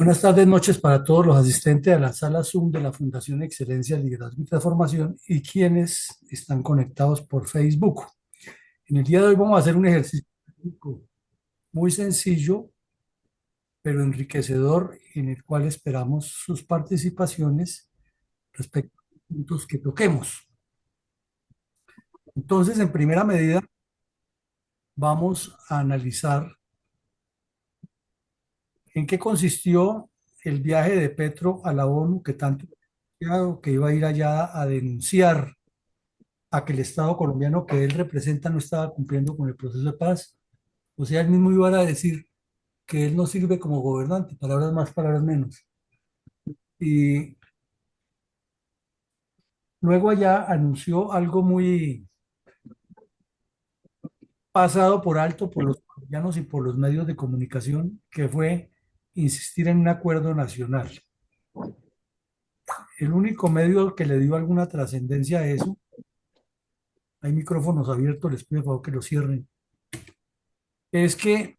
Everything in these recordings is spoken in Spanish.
Buenas tardes, noches para todos los asistentes a la sala Zoom de la Fundación Excelencia, Liderazgo y Transformación y quienes están conectados por Facebook. En el día de hoy vamos a hacer un ejercicio muy sencillo, pero enriquecedor, en el cual esperamos sus participaciones respecto a los puntos que toquemos. Entonces, en primera medida, vamos a analizar en qué consistió el viaje de Petro a la ONU, que tanto que iba a ir allá a denunciar a que el Estado colombiano que él representa no estaba cumpliendo con el proceso de paz. O sea, él mismo iba a decir que él no sirve como gobernante, palabras más, palabras menos. Y luego allá anunció algo muy pasado por alto por los colombianos y por los medios de comunicación, que fue insistir en un acuerdo nacional. El único medio que le dio alguna trascendencia a eso, hay micrófonos abiertos, les pido por favor que lo cierren, es que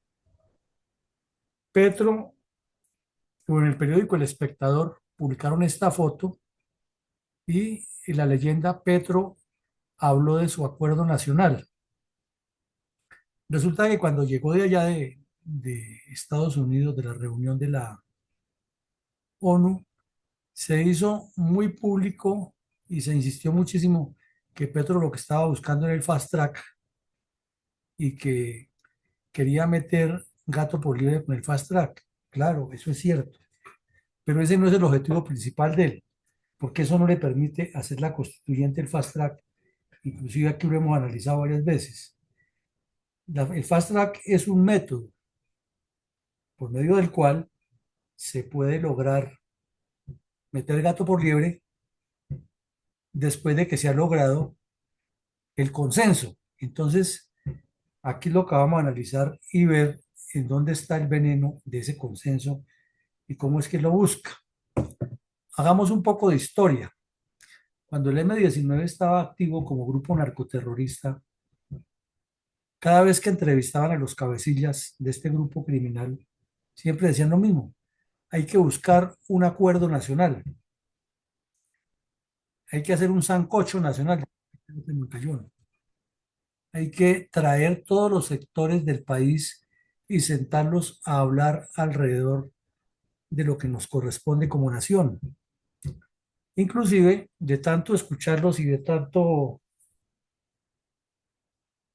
Petro, o en el periódico El Espectador, publicaron esta foto y la leyenda Petro habló de su acuerdo nacional. Resulta que cuando llegó de allá de Estados Unidos, de la reunión de la ONU, se hizo muy público y se insistió muchísimo que Petro lo que estaba buscando era el fast track y que quería meter gato por liebre con el fast track. Claro, eso es cierto, pero ese no es el objetivo principal de él, porque eso no le permite hacer la constituyente el fast track. Inclusive aquí lo hemos analizado varias veces. El fast track es un método por medio del cual se puede lograr meter gato por liebre después de que se ha logrado el consenso. Entonces, aquí lo que vamos a analizar y ver en dónde está el veneno de ese consenso y cómo es que lo busca. Hagamos un poco de historia. Cuando el M-19 estaba activo como grupo narcoterrorista, cada vez que entrevistaban a los cabecillas de este grupo criminal, siempre decían lo mismo: hay que buscar un acuerdo nacional, hay que hacer un sancocho nacional, hay que traer todos los sectores del país y sentarlos a hablar alrededor de lo que nos corresponde como nación. Inclusive, de tanto escucharlos y de tanto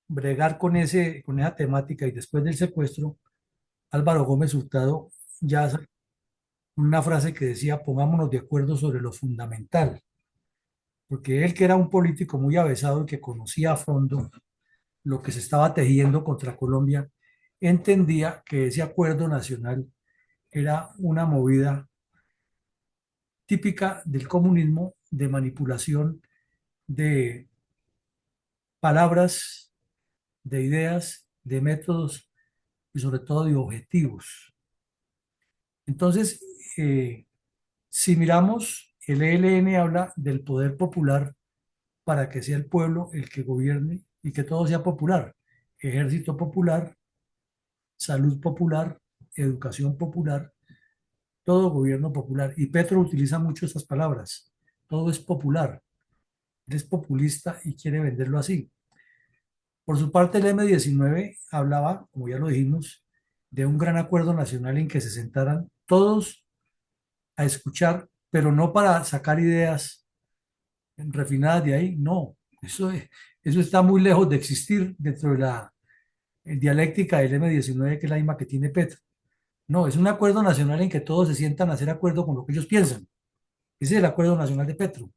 bregar con esa temática y después del secuestro, Álvaro Gómez Hurtado ya sacó una frase que decía: pongámonos de acuerdo sobre lo fundamental, porque él, que era un político muy avesado y que conocía a fondo lo que se estaba tejiendo contra Colombia, entendía que ese acuerdo nacional era una movida típica del comunismo de manipulación de palabras, de ideas, de métodos y sobre todo de objetivos. Entonces, si miramos, el ELN habla del poder popular para que sea el pueblo el que gobierne y que todo sea popular: ejército popular, salud popular, educación popular, todo gobierno popular. Y Petro utiliza mucho esas palabras: todo es popular. Él es populista y quiere venderlo así. Por su parte, el M-19 hablaba, como ya lo dijimos, de un gran acuerdo nacional en que se sentaran todos a escuchar, pero no para sacar ideas refinadas de ahí, no. Eso está muy lejos de existir dentro de la dialéctica del M-19, que es la misma que tiene Petro. No, es un acuerdo nacional en que todos se sientan a hacer acuerdo con lo que ellos piensan. Ese es el acuerdo nacional de Petro.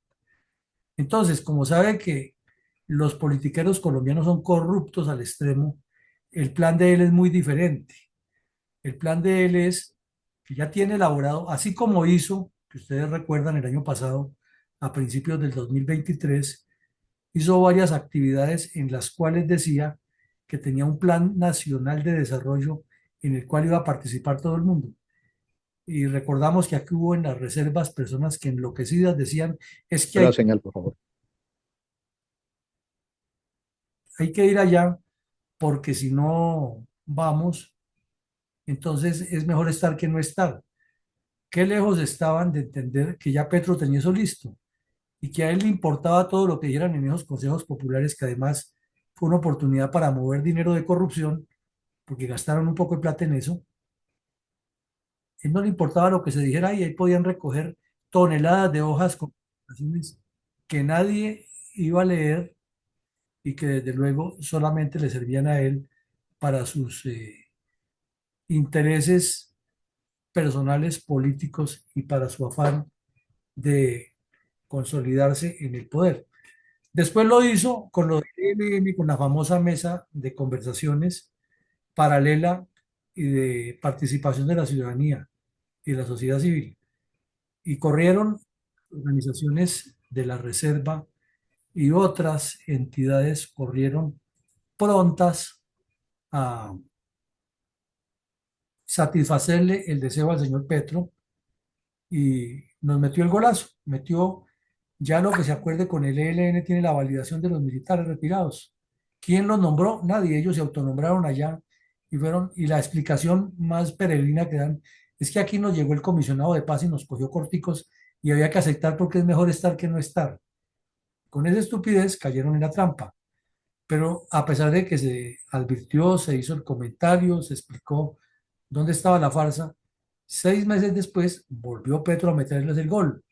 Entonces, como sabe que los politiqueros colombianos son corruptos al extremo, el plan de él es muy diferente. El plan de él es que ya tiene elaborado, así como hizo, que ustedes recuerdan el año pasado, a principios del 2023, hizo varias actividades en las cuales decía que tenía un plan nacional de desarrollo en el cual iba a participar todo el mundo. Y recordamos que aquí hubo en las reservas personas que enloquecidas decían: es que La señal, por favor. hay que ir allá, porque si no vamos, entonces es mejor estar que no estar. qué lejos estaban de entender que ya Petro tenía eso listo y que a él le importaba todo lo que dieran en esos consejos populares, que además fue una oportunidad para mover dinero de corrupción, porque gastaron un poco de plata en eso. Él no le importaba lo que se dijera y ahí podían recoger toneladas de hojas con recomendaciones que nadie iba a leer y que desde luego solamente le servían a él para sus intereses personales, políticos y para su afán de consolidarse en el poder. Después lo hizo con lo del ELN, con la famosa mesa de conversaciones paralela y de participación de la ciudadanía y de la sociedad civil. Y corrieron organizaciones de la Reserva y otras entidades corrieron prontas a satisfacerle el deseo al señor Petro y nos metió el golazo, metió ya lo que se acuerde con el ELN tiene la validación de los militares retirados. ¿Quién los nombró? Nadie, ellos se autonombraron allá y fueron, y la explicación más peregrina que dan es que aquí nos llegó el comisionado de paz y nos cogió corticos y había que aceptar porque es mejor estar que no estar. Con esa estupidez cayeron en la trampa. Pero a pesar de que se advirtió, se hizo el comentario, se explicó dónde estaba la farsa, 6 meses después volvió Petro a meterles el gol.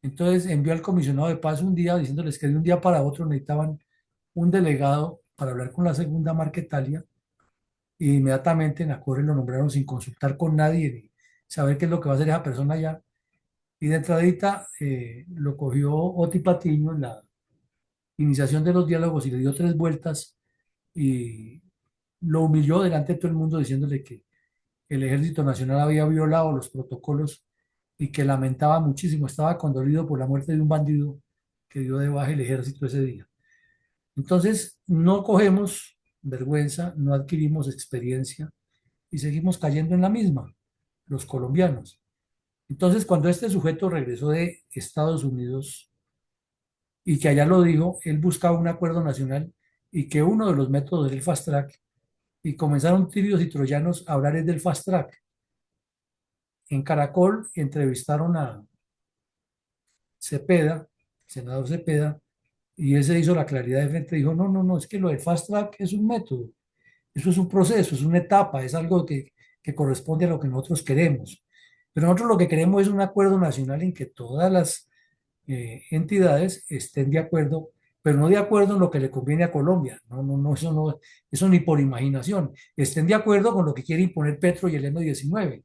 Entonces envió al comisionado de paz un día diciéndoles que de un día para otro necesitaban un delegado para hablar con la segunda Marquetalia y inmediatamente en Acore lo nombraron sin consultar con nadie ni saber qué es lo que va a hacer esa persona allá. Y de entradita lo cogió Oti Patiño en la iniciación de los diálogos y le dio 3 vueltas y lo humilló delante de todo el mundo diciéndole que el Ejército Nacional había violado los protocolos y que lamentaba muchísimo, estaba condolido por la muerte de un bandido que dio de baja el ejército ese día. Entonces, no cogemos vergüenza, no adquirimos experiencia y seguimos cayendo en la misma, los colombianos. Entonces, cuando este sujeto regresó de Estados Unidos y que allá lo dijo, él buscaba un acuerdo nacional y que uno de los métodos era el fast track y comenzaron tirios y troyanos a hablar del fast track. En Caracol entrevistaron a Cepeda, senador Cepeda, y ese hizo la claridad de frente, dijo, no, no, no, es que lo de fast track es un método, eso es un proceso, es una etapa, es algo que corresponde a lo que nosotros queremos. Pero nosotros lo que queremos es un acuerdo nacional en que todas las entidades estén de acuerdo, pero no de acuerdo en lo que le conviene a Colombia, no, no, no, eso ni por imaginación, estén de acuerdo con lo que quiere imponer Petro y el M-19.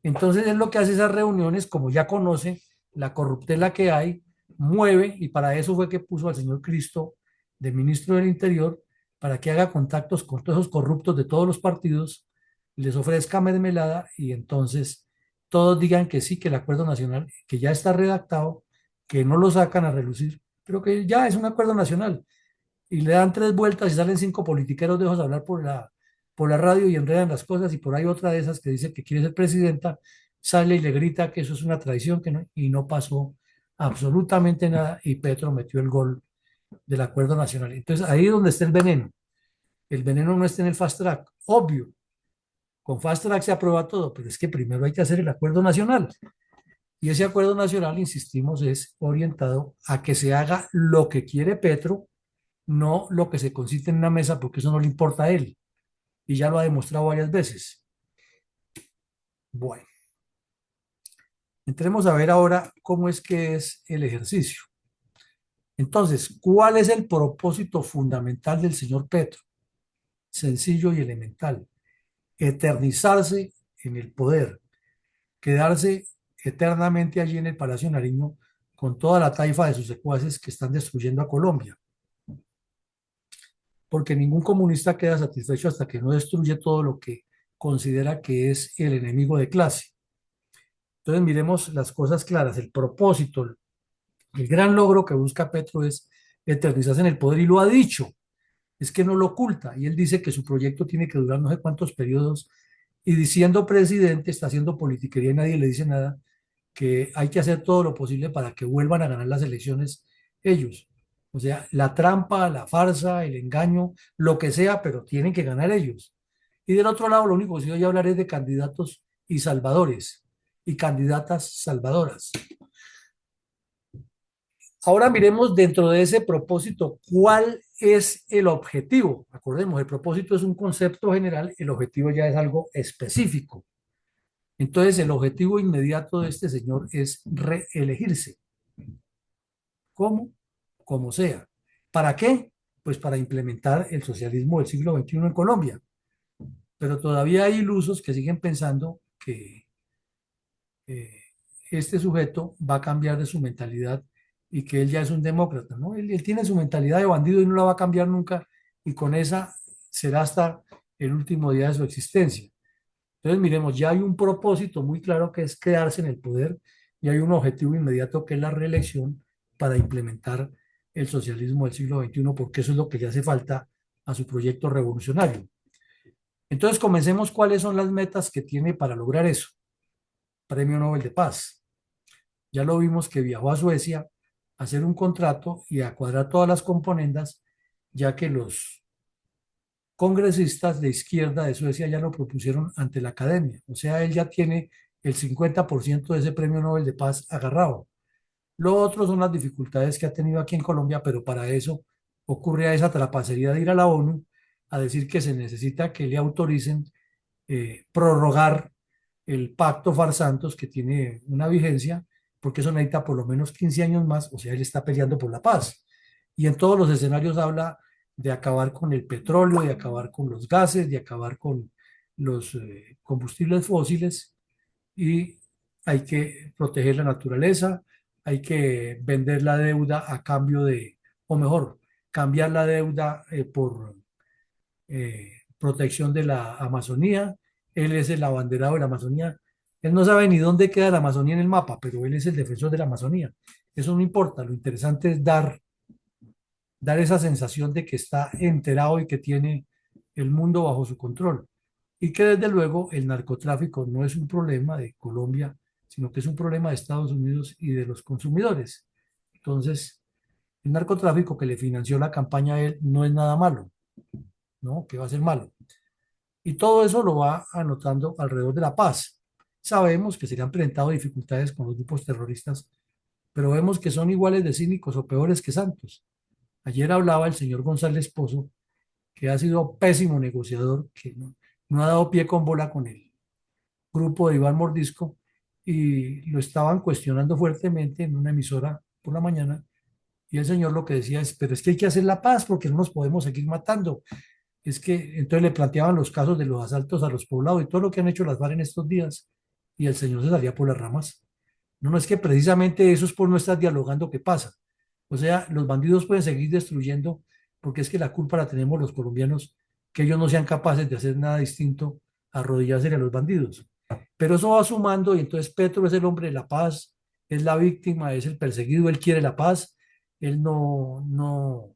Entonces es lo que hace esas reuniones, como ya conoce la corruptela que hay, mueve, y para eso fue que puso al señor Cristo de ministro del Interior, para que haga contactos con todos esos corruptos de todos los partidos, les ofrezca mermelada y entonces todos digan que sí, que el acuerdo nacional, que ya está redactado, que no lo sacan a relucir, pero que ya es un acuerdo nacional y le dan 3 vueltas y salen 5 politiqueros de ojos a hablar por la radio y enredan las cosas y por ahí otra de esas que dice que quiere ser presidenta, sale y le grita que eso es una traición que no, y no pasó absolutamente nada y Petro metió el gol del acuerdo nacional. Entonces ahí es donde está el veneno. El veneno no está en el fast track, obvio. Con fast track se aprueba todo, pero es que primero hay que hacer el acuerdo nacional. Y ese acuerdo nacional, insistimos, es orientado a que se haga lo que quiere Petro, no lo que se concite en una mesa, porque eso no le importa a él. Y ya lo ha demostrado varias veces. Bueno, entremos a ver ahora cómo es que es el ejercicio. Entonces, ¿cuál es el propósito fundamental del señor Petro? Sencillo y elemental. Eternizarse en el poder, quedarse eternamente allí en el Palacio Nariño con toda la taifa de sus secuaces que están destruyendo a Colombia. Porque ningún comunista queda satisfecho hasta que no destruye todo lo que considera que es el enemigo de clase. Entonces miremos las cosas claras, el propósito, el gran logro que busca Petro es eternizarse en el poder y lo ha dicho, es que no lo oculta y él dice que su proyecto tiene que durar no sé cuántos periodos y diciendo presidente está haciendo politiquería y nadie le dice nada, que hay que hacer todo lo posible para que vuelvan a ganar las elecciones ellos. O sea, la trampa, la farsa, el engaño, lo que sea, pero tienen que ganar ellos. Y del otro lado, lo único que se oye hablar es de candidatos y salvadores. y candidatas salvadoras. Ahora miremos dentro de ese propósito cuál es el objetivo. Acordemos, el propósito es un concepto general, el objetivo ya es algo específico. Entonces, el objetivo inmediato de este señor es reelegirse. ¿Cómo? Como sea. ¿Para qué? Pues para implementar el socialismo del siglo XXI en Colombia. Pero todavía hay ilusos que siguen pensando que eh, este sujeto va a cambiar de su mentalidad y que él ya es un demócrata, ¿no? Él tiene su mentalidad de bandido y no la va a cambiar nunca y con esa será hasta el último día de su existencia. Entonces, miremos, ya hay un propósito muy claro que es quedarse en el poder y hay un objetivo inmediato que es la reelección para implementar el socialismo del siglo XXI, porque eso es lo que le hace falta a su proyecto revolucionario. Entonces, comencemos cuáles son las metas que tiene para lograr eso. Premio Nobel de Paz. Ya lo vimos que viajó a Suecia a hacer un contrato y a cuadrar todas las componendas, ya que los congresistas de izquierda de Suecia ya lo propusieron ante la academia. O sea, él ya tiene el 50% de ese premio Nobel de Paz agarrado. Lo otro son las dificultades que ha tenido aquí en Colombia, pero para eso ocurre a esa trapacería de ir a la ONU a decir que se necesita que le autoricen prorrogar el pacto Farsantos que tiene una vigencia, porque eso necesita por lo menos 15 años más, o sea, él está peleando por la paz. Y en todos los escenarios habla de acabar con el petróleo, de acabar con los gases, de acabar con los combustibles fósiles y hay que proteger la naturaleza, hay que vender la deuda a cambio de, o mejor, cambiar la deuda por protección de la Amazonía. Él es el abanderado de la Amazonía. Él no sabe ni dónde queda la Amazonía en el mapa, pero él es el defensor de la Amazonía. Eso no importa, lo interesante es dar esa sensación de que está enterado y que tiene el mundo bajo su control. Y que desde luego el narcotráfico no es un problema de Colombia, sino que es un problema de Estados Unidos y de los consumidores. Entonces, el narcotráfico que le financió la campaña a él no es nada malo, ¿no? Que va a ser malo. Y todo eso lo va anotando alrededor de la paz. Sabemos que se le han presentado dificultades con los grupos terroristas, pero vemos que son iguales de cínicos o peores que santos. Ayer hablaba el señor González Pozo, que ha sido pésimo negociador, que no ha dado pie con bola con el grupo de Iván Mordisco, y lo estaban cuestionando fuertemente en una emisora por la mañana, y el señor lo que decía es, pero es que hay que hacer la paz porque no nos podemos seguir matando. Es que entonces le planteaban los casos de los asaltos a los poblados y todo lo que han hecho las FARC en estos días, y el señor se salía por las ramas. No, no es que precisamente eso es por no estar dialogando qué pasa. O sea, los bandidos pueden seguir destruyendo porque es que la culpa la tenemos los colombianos, que ellos no sean capaces de hacer nada distinto a arrodillarse a los bandidos. Pero eso va sumando y entonces Petro es el hombre de la paz, es la víctima, es el perseguido, él quiere la paz, él no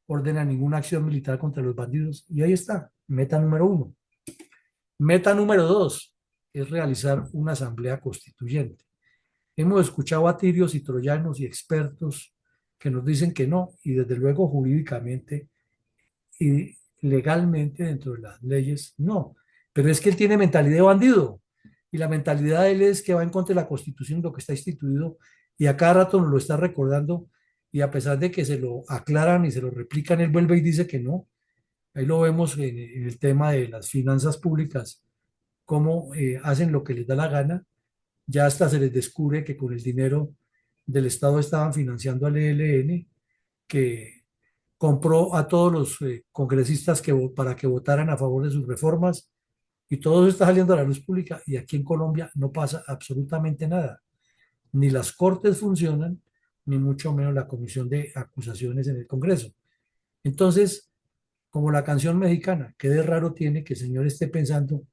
ordena ninguna acción militar contra los bandidos. Y ahí está, meta número uno. Meta número dos es realizar una asamblea constituyente. Hemos escuchado a tirios y troyanos y expertos que nos dicen que no, y desde luego jurídicamente y legalmente dentro de las leyes, no. Pero es que él tiene mentalidad de bandido, y la mentalidad de él es que va en contra de la Constitución, lo que está instituido, y a cada rato nos lo está recordando, y a pesar de que se lo aclaran y se lo replican, él vuelve y dice que no. Ahí lo vemos en el tema de las finanzas públicas, cómo hacen lo que les da la gana. Ya hasta se les descubre que con el dinero del Estado estaban financiando al ELN, que compró a todos los congresistas para que votaran a favor de sus reformas, y todo eso está saliendo a la luz pública, y aquí en Colombia no pasa absolutamente nada. Ni las cortes funcionan, ni mucho menos la comisión de acusaciones en el Congreso. Entonces, como la canción mexicana, qué de raro tiene que el señor esté pensando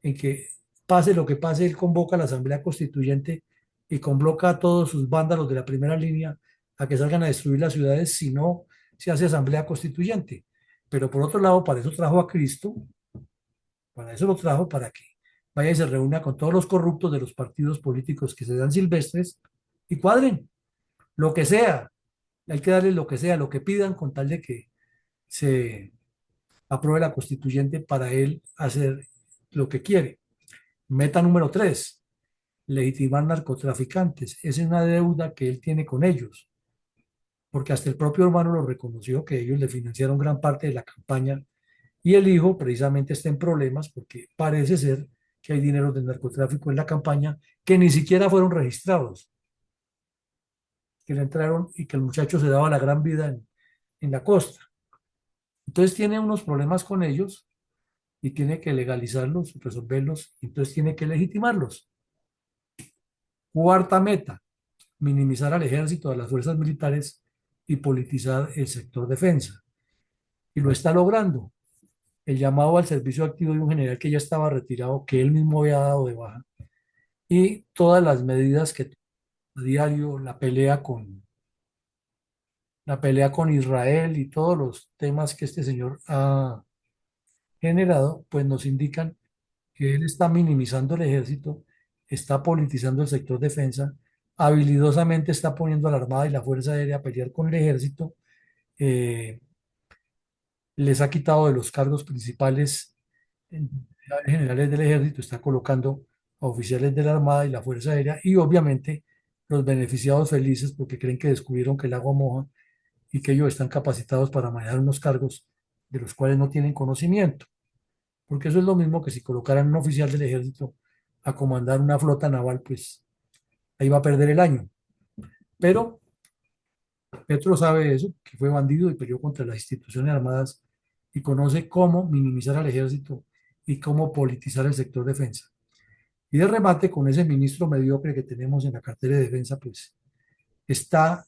en que pase lo que pase, él convoca a la Asamblea Constituyente y convoca a todos sus vándalos de la primera línea a que salgan a destruir las ciudades si no se hace Asamblea Constituyente. Pero por otro lado, para eso trajo a Cristo, para eso lo trajo, para que vaya y se reúna con todos los corruptos de los partidos políticos que se dan silvestres y cuadren lo que sea. Hay que darles lo que sea, lo que pidan con tal de que se apruebe la constituyente para él hacer lo que quiere. Meta número tres, legitimar narcotraficantes. Es una deuda que él tiene con ellos, porque hasta el propio hermano lo reconoció, que ellos le financiaron gran parte de la campaña y el hijo precisamente está en problemas porque parece ser que hay dinero del narcotráfico en la campaña que ni siquiera fueron registrados, que le entraron y que el muchacho se daba la gran vida en la costa. Entonces tiene unos problemas con ellos y tiene que legalizarlos, resolverlos, entonces tiene que legitimarlos. Cuarta meta, minimizar al ejército, a las fuerzas militares y politizar el sector defensa. Y lo está logrando. El llamado al servicio activo de un general que ya estaba retirado, que él mismo había dado de baja, y todas las medidas que a diario, la pelea con Israel y todos los temas que este señor ha generado, pues nos indican que él está minimizando el ejército, está politizando el sector defensa, habilidosamente está poniendo a la Armada y la Fuerza Aérea a pelear con el ejército, eh, les ha quitado de los cargos principales generales del ejército, está colocando a oficiales de la Armada y la Fuerza Aérea y obviamente los beneficiados felices porque creen que descubrieron que el agua moja y que ellos están capacitados para manejar unos cargos de los cuales no tienen conocimiento, porque eso es lo mismo que si colocaran un oficial del ejército a comandar una flota naval, pues ahí va a perder el año. Pero Petro sabe eso, que fue bandido y peleó contra las instituciones armadas y conoce cómo minimizar al ejército y cómo politizar el sector defensa. Y de remate, con ese ministro mediocre que tenemos en la cartera de defensa, pues está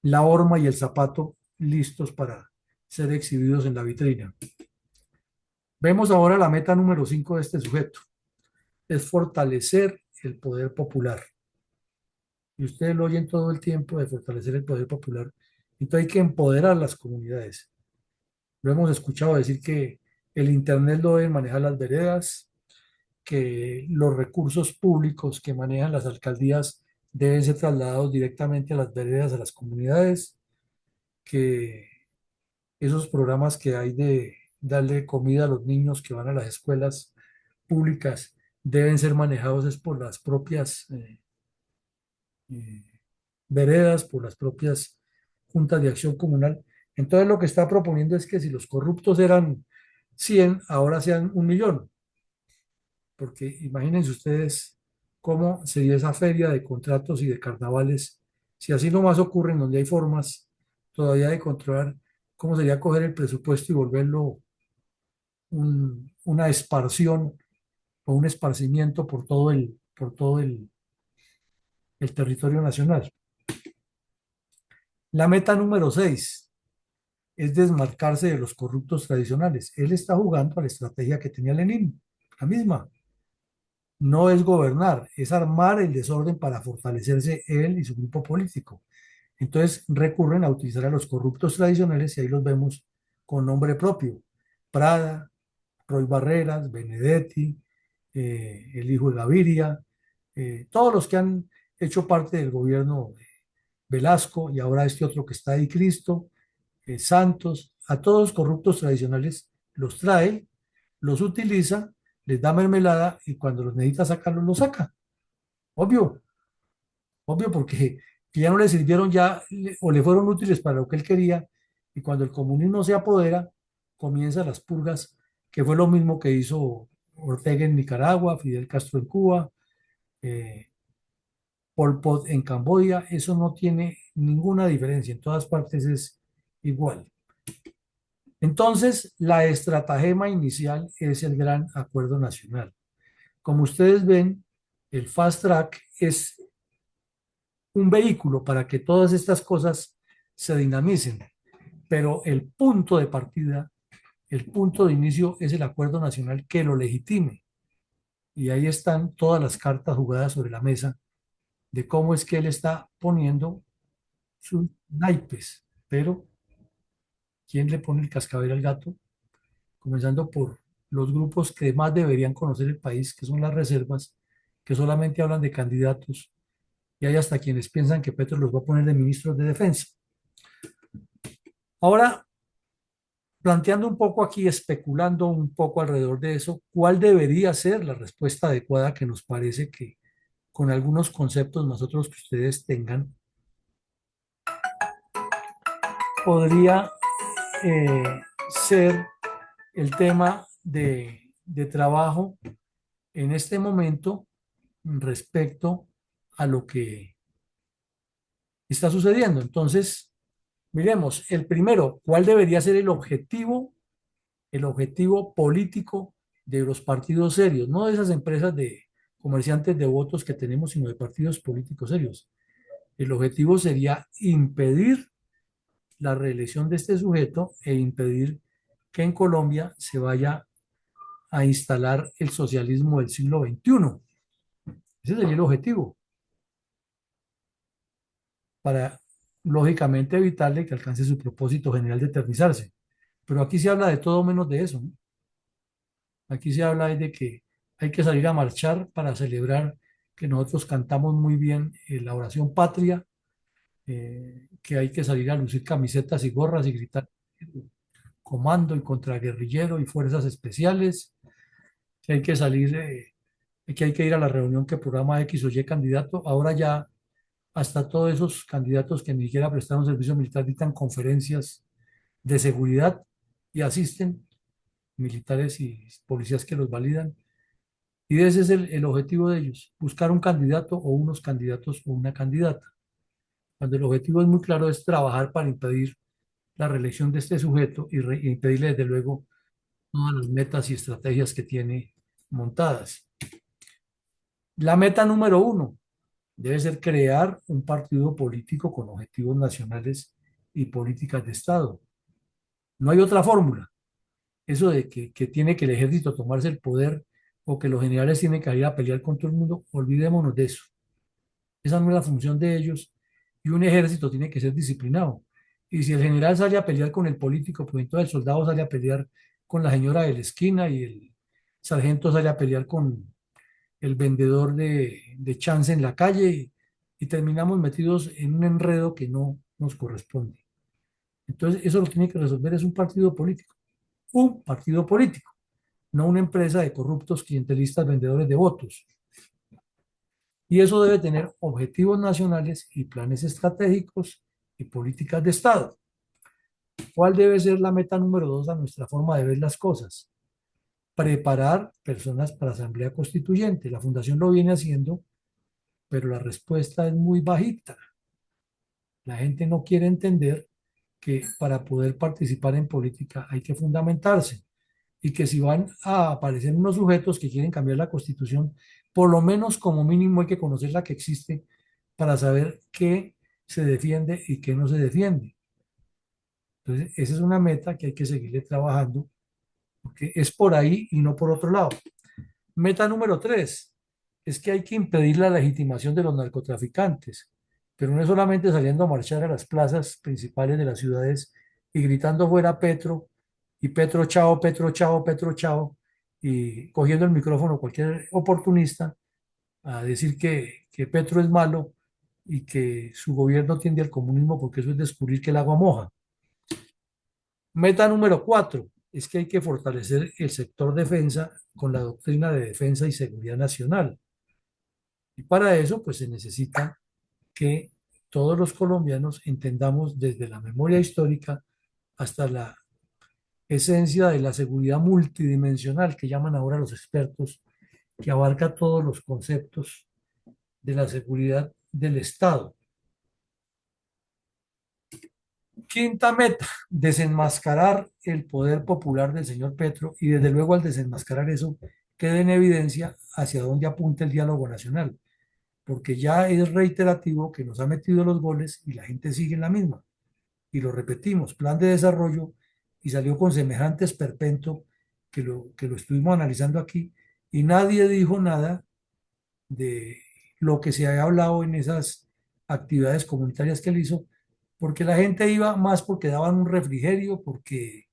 la horma y el zapato listos para ser exhibidos en la vitrina. Vemos ahora la meta número 5 de este sujeto, es fortalecer el poder popular. Y ustedes lo oyen todo el tiempo de fortalecer el poder popular. Entonces hay que empoderar las comunidades. Lo hemos escuchado decir que el Internet lo deben manejar las veredas, que los recursos públicos que manejan las alcaldías deben ser trasladados directamente a las veredas, a las comunidades, que esos programas que hay de darle comida a los niños que van a las escuelas públicas deben ser manejados es por las propias eh, veredas, por las propias juntas de acción comunal. Entonces lo que está proponiendo es que si los corruptos eran 100 ahora sean 1 millón, porque imagínense ustedes cómo sería esa feria de contratos y de carnavales, si así nomás ocurren donde hay formas todavía de controlar, cómo sería coger el presupuesto y volverlo una esparción o un esparcimiento por todo el territorio nacional. La meta número 6 es desmarcarse de los corruptos tradicionales. Él está jugando a la estrategia que tenía Lenin, la misma. No es gobernar, es armar el desorden para fortalecerse él y su grupo político. Entonces recurren a utilizar a los corruptos tradicionales y ahí los vemos con nombre propio. Prada, Roy Barreras, Benedetti, el hijo de Gaviria, todos los que han hecho parte del gobierno de Velasco y ahora este otro que está ahí, Cristo, Santos, a todos los corruptos tradicionales los trae, los utiliza, les da mermelada y cuando los necesita sacarlos, los saca. Obvio, obvio, porque que ya no le sirvieron ya o le fueron útiles para lo que él quería y cuando el comunismo se apodera, comienzan las purgas, que fue lo mismo que hizo Ortega en Nicaragua, Fidel Castro en Cuba, eh, Pol Pot en Camboya, eso no tiene ninguna diferencia, en todas partes es igual. Entonces, la estratagema inicial es el Gran Acuerdo Nacional. Como ustedes ven, el Fast Track es un vehículo para que todas estas cosas se dinamicen, pero el punto de partida, el punto de inicio es el Acuerdo Nacional que lo legitime. Y ahí están todas las cartas jugadas sobre la mesa de cómo es que él está poniendo sus naipes. Pero, ¿quién le pone el cascabel al gato? Comenzando por los grupos que más deberían conocer el país, que son las reservas, que solamente hablan de candidatos, y hay hasta quienes piensan que Petro los va a poner de ministros de defensa. Ahora, planteando un poco aquí, especulando un poco alrededor de eso, ¿cuál debería ser la respuesta adecuada que nos parece que con algunos conceptos más otros que ustedes tengan, podría eh, ser el tema de trabajo en este momento respecto a lo que está sucediendo. Entonces, miremos, el primero, ¿cuál debería ser el objetivo político de los partidos serios? No de esas empresas de comerciantes de votos que tenemos, sino de partidos políticos serios. El objetivo sería impedir la reelección de este sujeto e impedir que en Colombia se vaya a instalar el socialismo del siglo XXI. Ese sería el objetivo, para lógicamente evitarle que alcance su propósito general de eternizarse. Pero aquí se habla de todo menos de eso, ¿no? Aquí se habla de que hay que salir a marchar para celebrar que nosotros cantamos muy bien la oración patria, que hay que salir a lucir camisetas y gorras y gritar comando y contraguerrillero y fuerzas especiales, que hay que salir, que hay que ir a la reunión que programa X o Y candidato. Ahora ya hasta todos esos candidatos que ni siquiera prestaron servicio militar dictan conferencias de seguridad y asisten militares y policías que los validan. Y ese es el objetivo de ellos, buscar un candidato o unos candidatos o una candidata. Cuando el objetivo es muy claro, es trabajar para impedir la reelección de este sujeto y impedirle desde luego todas las metas y estrategias que tiene montadas. La meta número uno debe ser crear un partido político con objetivos nacionales y políticas de Estado. No hay otra fórmula. Eso de que tiene que el ejército tomarse el poder o que los generales tienen que ir a pelear con todo el mundo, olvidémonos de eso. Esa no es la función de ellos y un ejército tiene que ser disciplinado. Y si el general sale a pelear con el político, pues entonces el soldado sale a pelear con la señora de la esquina y el sargento sale a pelear con el vendedor de chance en la calle y terminamos metidos en un enredo que no nos corresponde. Entonces, eso lo tiene que resolver es un partido político, no una empresa de corruptos clientelistas vendedores de votos. Y eso debe tener objetivos nacionales y planes estratégicos y políticas de Estado. ¿Cuál debe ser la meta número dos a nuestra forma de ver las cosas? Preparar personas para asamblea constituyente. La fundación lo viene haciendo, pero la respuesta es muy bajita. La gente no quiere entender que para poder participar en política hay que fundamentarse y que si van a aparecer unos sujetos que quieren cambiar la constitución, por lo menos como mínimo hay que conocer la que existe para saber qué se defiende y qué no se defiende. Entonces, esa es una meta que hay que seguirle trabajando, porque es por ahí y no por otro lado. Meta número tres es que hay que impedir la legitimación de los narcotraficantes, pero no es solamente saliendo a marchar a las plazas principales de las ciudades y gritando fuera Petro y Petro chao, Petro chao, Petro chao, y cogiendo el micrófono cualquier oportunista a decir que Petro es malo y que su gobierno tiende al comunismo porque eso es descubrir que el agua moja. Meta número cuatro es que hay que fortalecer el sector defensa con la doctrina de defensa y seguridad nacional. Y para eso, pues se necesita que todos los colombianos entendamos desde la memoria histórica hasta la esencia de la seguridad multidimensional que llaman ahora los expertos, que abarca todos los conceptos de la seguridad del Estado. Quinta meta, desenmascarar el poder popular del señor Petro y desde luego al desenmascarar eso quede en evidencia hacia dónde apunta el diálogo nacional, porque ya es reiterativo que nos ha metido los goles y la gente sigue en la misma. Y lo repetimos, plan de desarrollo y salió con semejante esperpento que lo estuvimos analizando aquí y nadie dijo nada de lo que se había hablado en esas actividades comunitarias que él hizo, porque la gente iba más porque daban un refrigerio, porque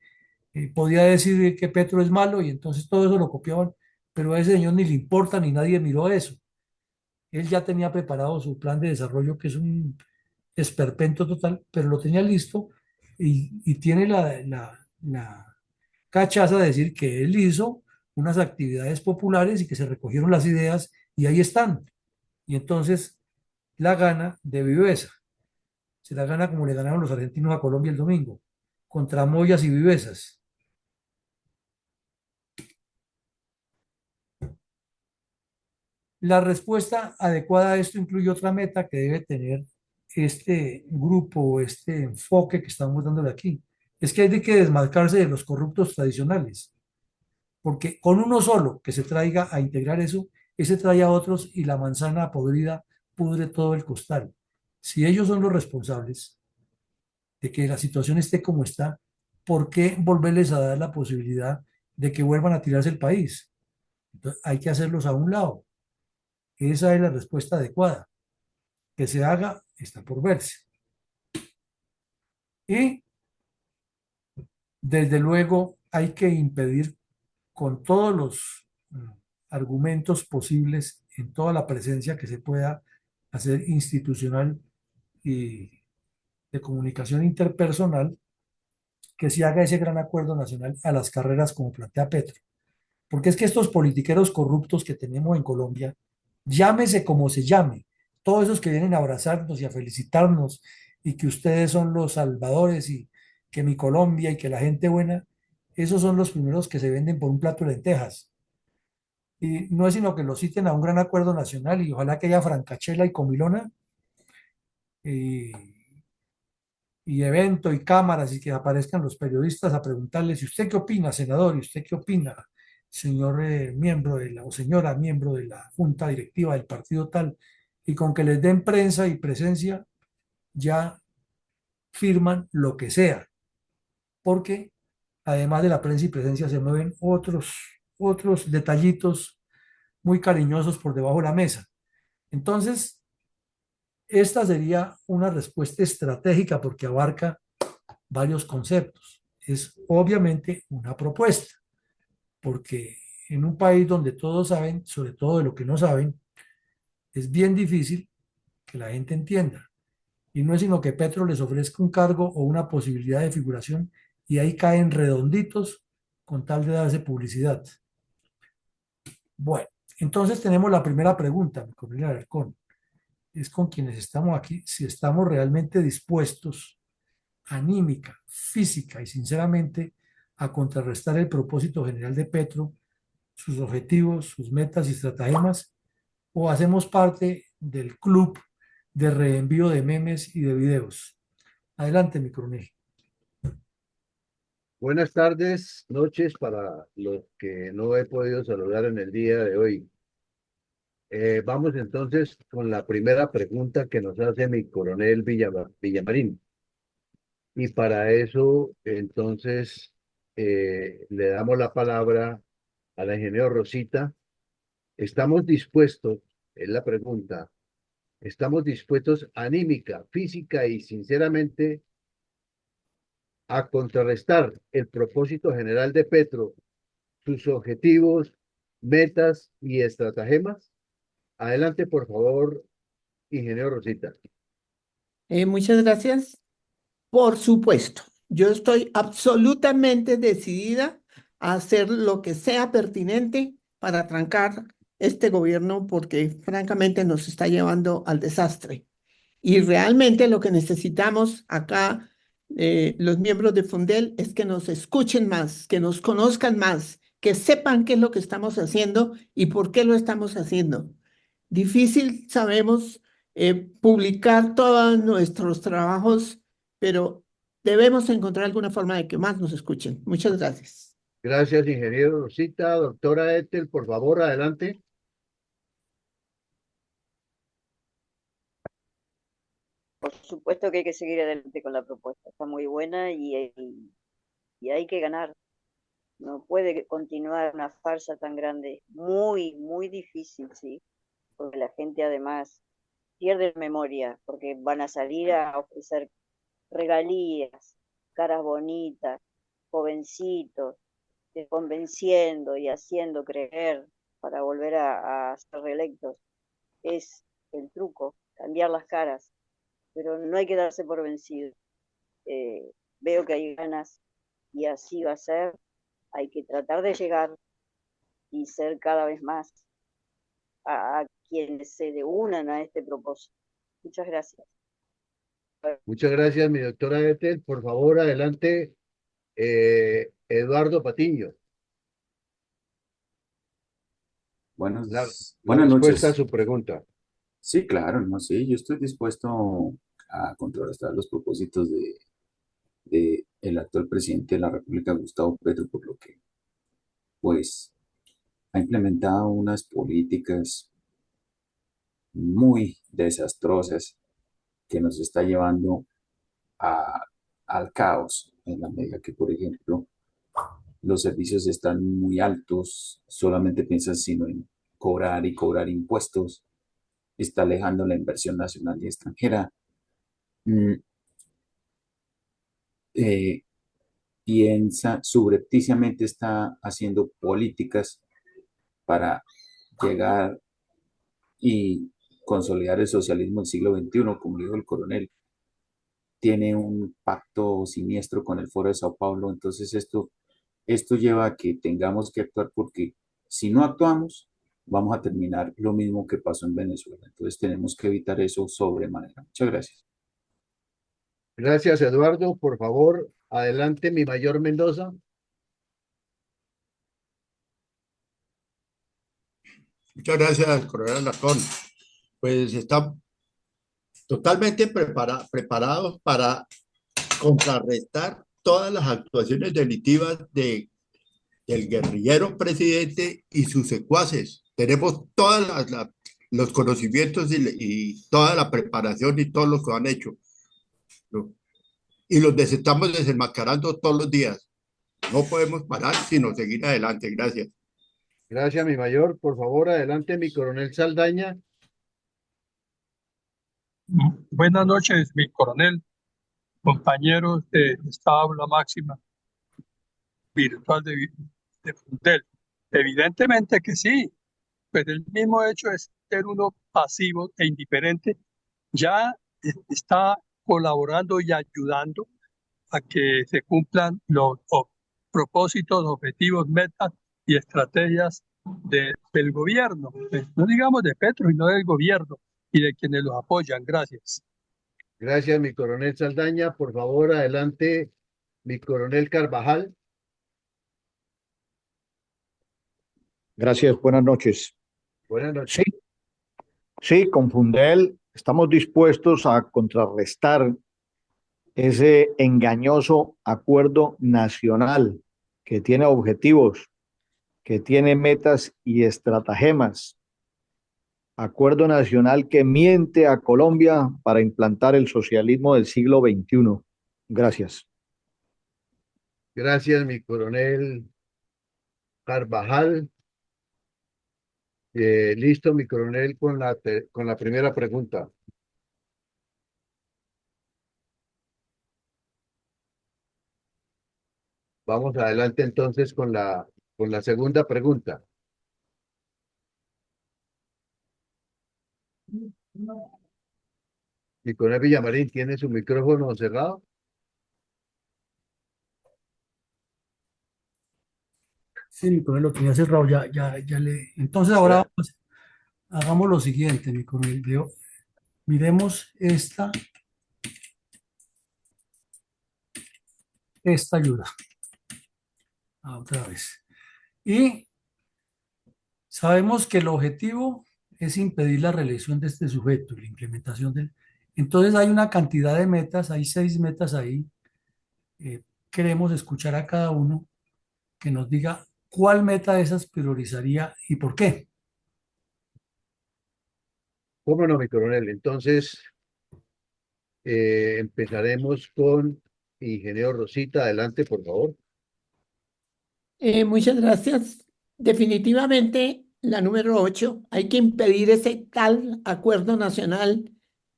podía decir que Petro es malo y entonces todo eso lo copiaban, pero a ese señor ni le importa ni nadie miró eso. Él ya tenía preparado su plan de desarrollo, que es un esperpento total, pero lo tenía listo y tiene la cachaza de decir que él hizo unas actividades populares y que se recogieron las ideas y ahí están. y entonces la gana de viveza. Se la gana como le ganaron los argentinos a Colombia el domingo, contra mollas y vivezas. La respuesta adecuada a esto incluye otra meta que debe tener este grupo o este enfoque que estamos dándole aquí. Es que hay de que desmarcarse de los corruptos tradicionales, porque con uno solo que se traiga a integrar eso, ese trae a otros y la manzana podrida pudre todo el costal. Si ellos son los responsables de que la situación esté como está, ¿por qué volverles a dar la posibilidad de que vuelvan a tirarse el país? Entonces, hay que hacerlos a un lado. Esa es la respuesta adecuada. Que se haga está por verse. Y desde luego hay que impedir con todos los argumentos posibles, en toda la presencia que se pueda hacer institucional y de comunicación interpersonal, que se haga ese gran acuerdo nacional a las carreras como plantea Petro. Porque es que estos politiqueros corruptos que tenemos en Colombia, llámese como se llame, todos esos que vienen a abrazarnos y a felicitarnos y que ustedes son los salvadores y que mi Colombia y que la gente buena, esos son los primeros que se venden por un plato de lentejas. Y no es sino que lo citen a un gran acuerdo nacional y ojalá que haya francachela y comilona y, y evento y cámaras y que aparezcan los periodistas a preguntarles, ¿y usted qué opina, senador? ¿Y usted qué opina, señor miembro de la, o señora miembro de la junta directiva del partido tal? Y con que les den prensa y presencia, ya firman lo que sea, porque además de la prensa y presencia se mueven otros detallitos muy cariñosos por debajo de la mesa. Entonces, esta sería una respuesta estratégica porque abarca varios conceptos. Es obviamente una propuesta, porque en un país donde todos saben, sobre todo de lo que no saben, es bien difícil que la gente entienda. Y no es sino que Petro les ofrezca un cargo o una posibilidad de figuración y ahí caen redonditos con tal de darse publicidad. Bueno, entonces tenemos la primera pregunta, mi coronel Alarcón. Es con quienes estamos aquí, si estamos realmente dispuestos anímica, física y sinceramente a contrarrestar el propósito general de Petro, sus objetivos, sus metas y estratagemas, o hacemos parte del club de reenvío de memes y de videos. Adelante, mi coronel. Buenas tardes, noches para los que no he podido saludar en el día de hoy. Vamos entonces con la primera pregunta que nos hace mi coronel Villamarín. Y para eso, entonces, le damos la palabra a la ingeniero Rosita. ¿Estamos dispuestos? Es la pregunta. ¿Estamos dispuestos anímica, física y sinceramente a contrarrestar el propósito general de Petro, sus objetivos, metas y estratagemas? Adelante, por favor, ingeniero Rosita. Muchas gracias. Por supuesto, yo estoy absolutamente decidida a hacer lo que sea pertinente para trancar este gobierno porque francamente nos está llevando al desastre. Y realmente lo que necesitamos acá, los miembros de Fundel, es que nos escuchen más, que nos conozcan más, que sepan qué es lo que estamos haciendo y por qué lo estamos haciendo. Difícil, sabemos, publicar todos nuestros trabajos, pero debemos encontrar alguna forma de que más nos escuchen. Muchas gracias. Gracias, ingeniero Rosita. Doctora Ethel, por favor, adelante. Por supuesto que hay que seguir adelante con la propuesta. Está muy buena y hay que ganar. No puede continuar una farsa tan grande. Muy, muy difícil, sí. Porque la gente además pierde memoria, porque van a salir a ofrecer regalías, caras bonitas, jovencitos, convenciendo y haciendo creer para volver a ser reelectos. Es el truco, cambiar las caras, pero no hay que darse por vencido. Veo que hay ganas y así va a ser. Hay que tratar de llegar y ser cada vez más. a quienes se unan a este propósito. Muchas gracias. Muchas gracias, mi doctora Ethel. Por favor, adelante, Eduardo Patiño. La Buenas respuesta a noches. su pregunta. Sí, claro, no sé, yo estoy dispuesto a contrarrestar los propósitos de el actual presidente de la República, Gustavo Petro, por lo que, pues, ha implementado unas políticas muy desastrosas que nos está llevando a- al caos, en la medida que, por ejemplo, los servicios están muy altos, solamente piensan sino en cobrar y cobrar impuestos, está alejando la inversión nacional y extranjera. Mm, eh, Piensa, subrepticiamente está haciendo políticas para llegar y consolidar el socialismo del siglo XXI, como dijo el coronel. Tiene un pacto siniestro con el Foro de Sao Paulo, entonces esto lleva a que tengamos que actuar porque si no actuamos, vamos a terminar lo mismo que pasó en Venezuela. Entonces tenemos que evitar eso sobremanera. Muchas gracias. Gracias, Eduardo. Por favor, adelante, mi mayor Mendoza. Muchas gracias, coronel Alarcón. Pues está totalmente preparados para contrarrestar todas las actuaciones delictivas del guerrillero presidente y sus secuaces. Tenemos todos los conocimientos y toda la preparación y todo lo que han hecho, ¿no? Y los estamos desenmascarando todos los días. No podemos parar, sino seguir adelante. Gracias. Gracias, mi mayor. Por favor, adelante, mi coronel Saldaña. Buenas noches, mi coronel, compañeros de esta aula máxima virtual de Fundel. Evidentemente que sí, pues el mismo hecho de ser uno pasivo e indiferente ya está colaborando y ayudando a que se cumplan los propósitos, objetivos, metas y estrategias del gobierno. Pues, no digamos de Petro, sino del gobierno y de quienes los apoyan. Gracias. Gracias, mi coronel Saldaña. Por favor, adelante, mi coronel Carvajal. Gracias, buenas noches. Buenas noches. Sí, sí, con Fundel estamos dispuestos a contrarrestar ese engañoso acuerdo nacional que tiene objetivos, que tiene metas y estratagemas. Acuerdo nacional que miente a Colombia para implantar el socialismo del siglo XXI. Gracias. Gracias, mi coronel Carvajal. Listo, mi coronel, con la primera pregunta. Vamos adelante entonces con la segunda pregunta. Mi coronel Villamarín, ¿tiene su micrófono cerrado? Sí, mi coronel lo tenía cerrado, ya le. Entonces ahora hagamos lo siguiente, mi coronel. Miremos esta ayuda. Otra vez. Y sabemos que el objetivo es impedir la reelección de este sujeto, la implementación del. Entonces hay una cantidad de metas, hay 6 metas ahí. Queremos escuchar a cada uno que nos diga cuál meta de esas priorizaría y por qué. ¿Cómo no, mi coronel? Entonces, empezaremos con ingeniero Rosita. Adelante, por favor. Muchas gracias. Definitivamente, la número 8, hay que impedir ese tal acuerdo nacional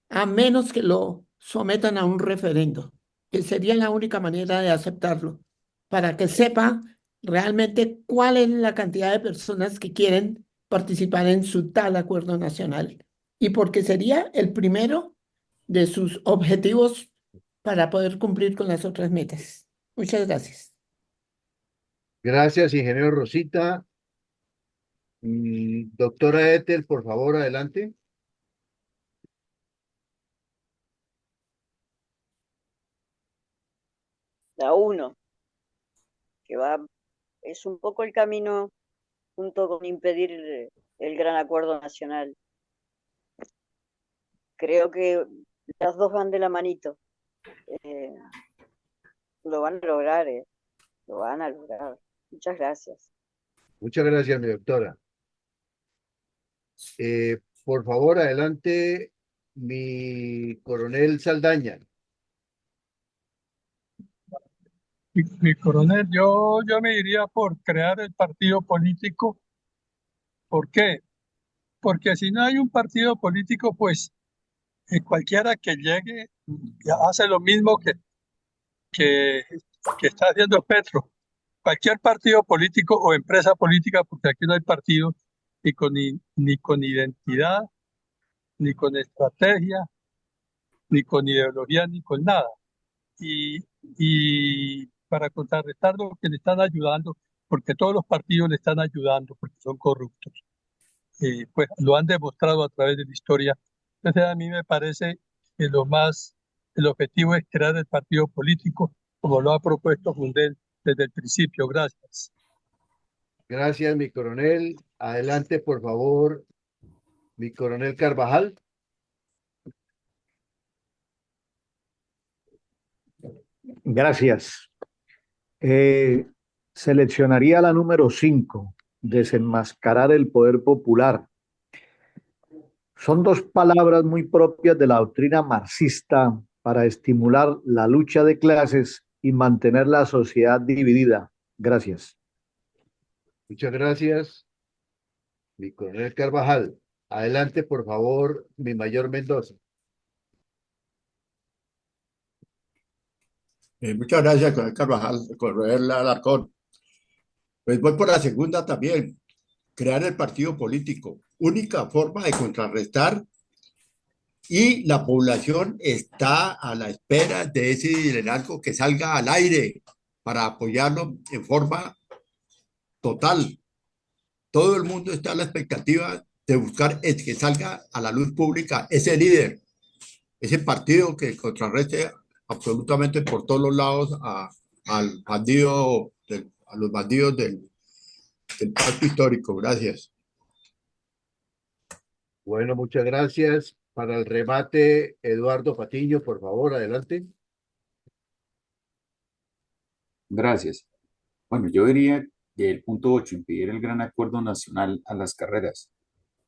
a menos que lo sometan a un referendo, que sería la única manera de aceptarlo, para que sepa realmente cuál es la cantidad de personas que quieren participar en su tal acuerdo nacional y porque sería el primero de sus objetivos para poder cumplir con las otras metas. Muchas gracias. Gracias, ingeniero Rosita. Doctora Ethel, por favor, adelante. La uno, que es un poco el camino junto con impedir el gran acuerdo nacional. Creo que las dos van de la manito. Eh, lo van a lograr, lo van a lograr. Muchas gracias. Muchas gracias, mi doctora. Por favor, adelante, mi coronel Saldaña. Mi coronel, yo me iría por crear el partido político. ¿Por qué? Porque si no hay un partido político, pues cualquiera que llegue hace lo mismo que, que está haciendo Petro. Cualquier partido político o empresa política, porque aquí no hay partido ni con identidad, ni con estrategia, ni con ideología, ni con nada. Y, y para contrarrestar lo que le están ayudando, porque todos los partidos le están ayudando, porque son corruptos, pues lo han demostrado a través de la historia. Entonces a mí me parece que el objetivo es crear el partido político, como lo ha propuesto Fundel desde el principio. Gracias. Gracias, mi coronel. Adelante, por favor, mi coronel Carvajal. Gracias. Seleccionaría la número 5, desenmascarar el poder popular. Son dos palabras muy propias de la doctrina marxista para estimular la lucha de clases y mantener la sociedad dividida. Gracias. Muchas gracias, mi coronel Carvajal. Adelante, por favor, mi mayor Mendoza. Muchas gracias, coronel Carvajal, coronel Alarcón. Pues voy por la segunda también, crear el partido político, única forma de contrarrestar y la población está a la espera de ese liderazgo que salga al aire para apoyarlo en forma total. Todo el mundo está a la expectativa de buscar el que salga a la luz pública ese líder, ese partido que contrarreste absolutamente por todos los lados al bandido, a los bandidos del pacto histórico. Gracias. Bueno, muchas gracias. Para el remate, Eduardo Patiño, por favor, adelante. Gracias. Bueno, yo diría que el punto 8, impedir el gran acuerdo nacional a las carreras,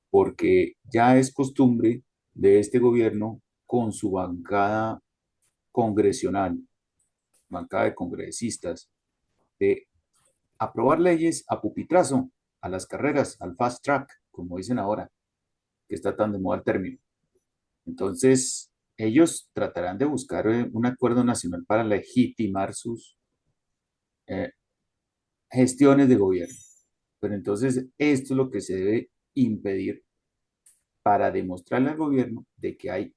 porque ya es costumbre de este gobierno con su bancada congresional, bancada de congresistas, de aprobar leyes a pupitrazo, a las carreras, al fast track, como dicen ahora, que está tan de moda el término. Entonces, ellos tratarán de buscar un acuerdo nacional para legitimar sus eh, gestiones de gobierno. Pero entonces, esto es lo que se debe impedir para demostrarle al gobierno de que hay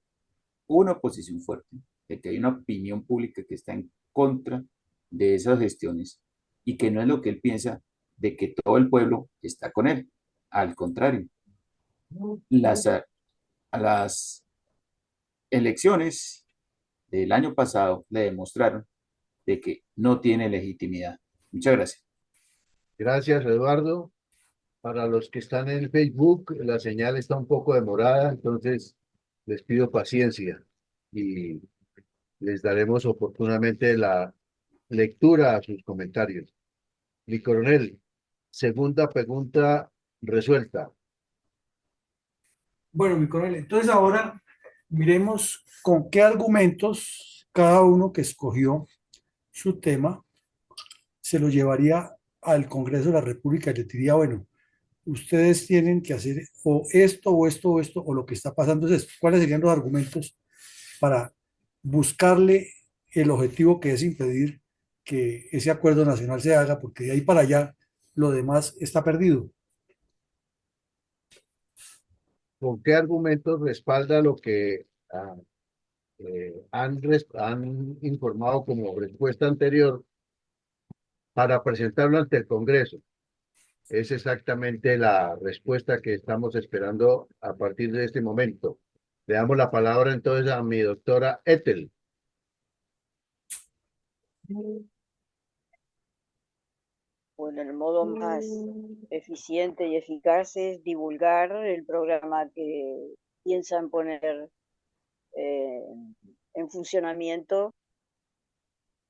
una oposición fuerte, de que hay una opinión pública que está en contra de esas gestiones y que no es lo que él piensa de que todo el pueblo está con él. Al contrario, las, las elecciones del año pasado le demostraron de que no tiene legitimidad. Muchas gracias. Gracias, Eduardo. Para los que están en Facebook, la señal está un poco demorada, entonces les pido paciencia y les daremos oportunamente la lectura a sus comentarios. Mi coronel, segunda pregunta resuelta. Bueno, mi coronel, entonces ahora miremos con qué argumentos cada uno que escogió su tema se lo llevaría al Congreso de la República y le diría, bueno, ustedes tienen que hacer o esto, o esto, o esto, o lo que está pasando es esto. ¿Cuáles serían los argumentos para buscarle el objetivo que es impedir que ese acuerdo nacional se haga? Porque de ahí para allá lo demás está perdido. ¿Con qué argumentos respalda lo que han informado como respuesta anterior para presentarlo ante el Congreso? Es exactamente la respuesta que estamos esperando a partir de este momento. Le damos la palabra entonces a mi doctora Ethel. Bueno, el modo más eficiente y eficaz es divulgar el programa que piensan poner eh, en funcionamiento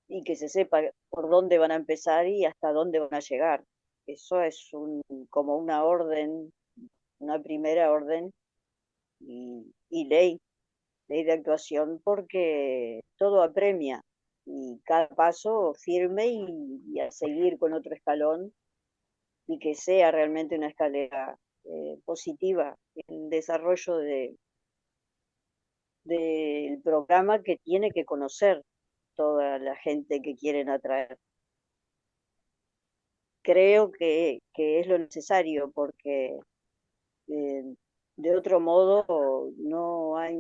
y que se sepa por dónde van a empezar y hasta dónde van a llegar. Eso es como una orden, una primera orden y ley de actuación, porque todo apremia y cada paso firme y a seguir con otro escalón y que sea realmente una escalera positiva en desarrollo del programa que tiene que conocer toda la gente que quieren atraer. Creo que es lo necesario porque eh, de otro modo no hay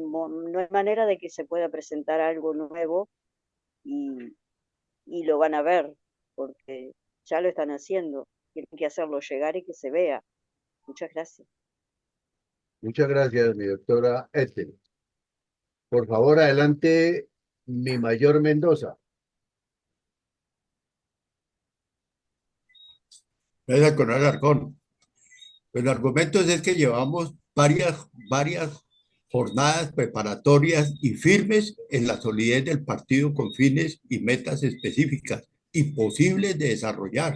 manera de que se pueda presentar algo nuevo y, y lo van a ver, porque ya lo están haciendo. Tienen que hacerlo llegar y que se vea. Muchas gracias. Muchas gracias, mi doctora Ethel. Por favor, adelante, mi mayor Mendoza. Gracias, coronel Alarcón. Pues el argumento es que llevamos varias jornadas preparatorias y firmes en la solidez del partido con fines y metas específicas y posibles de desarrollar,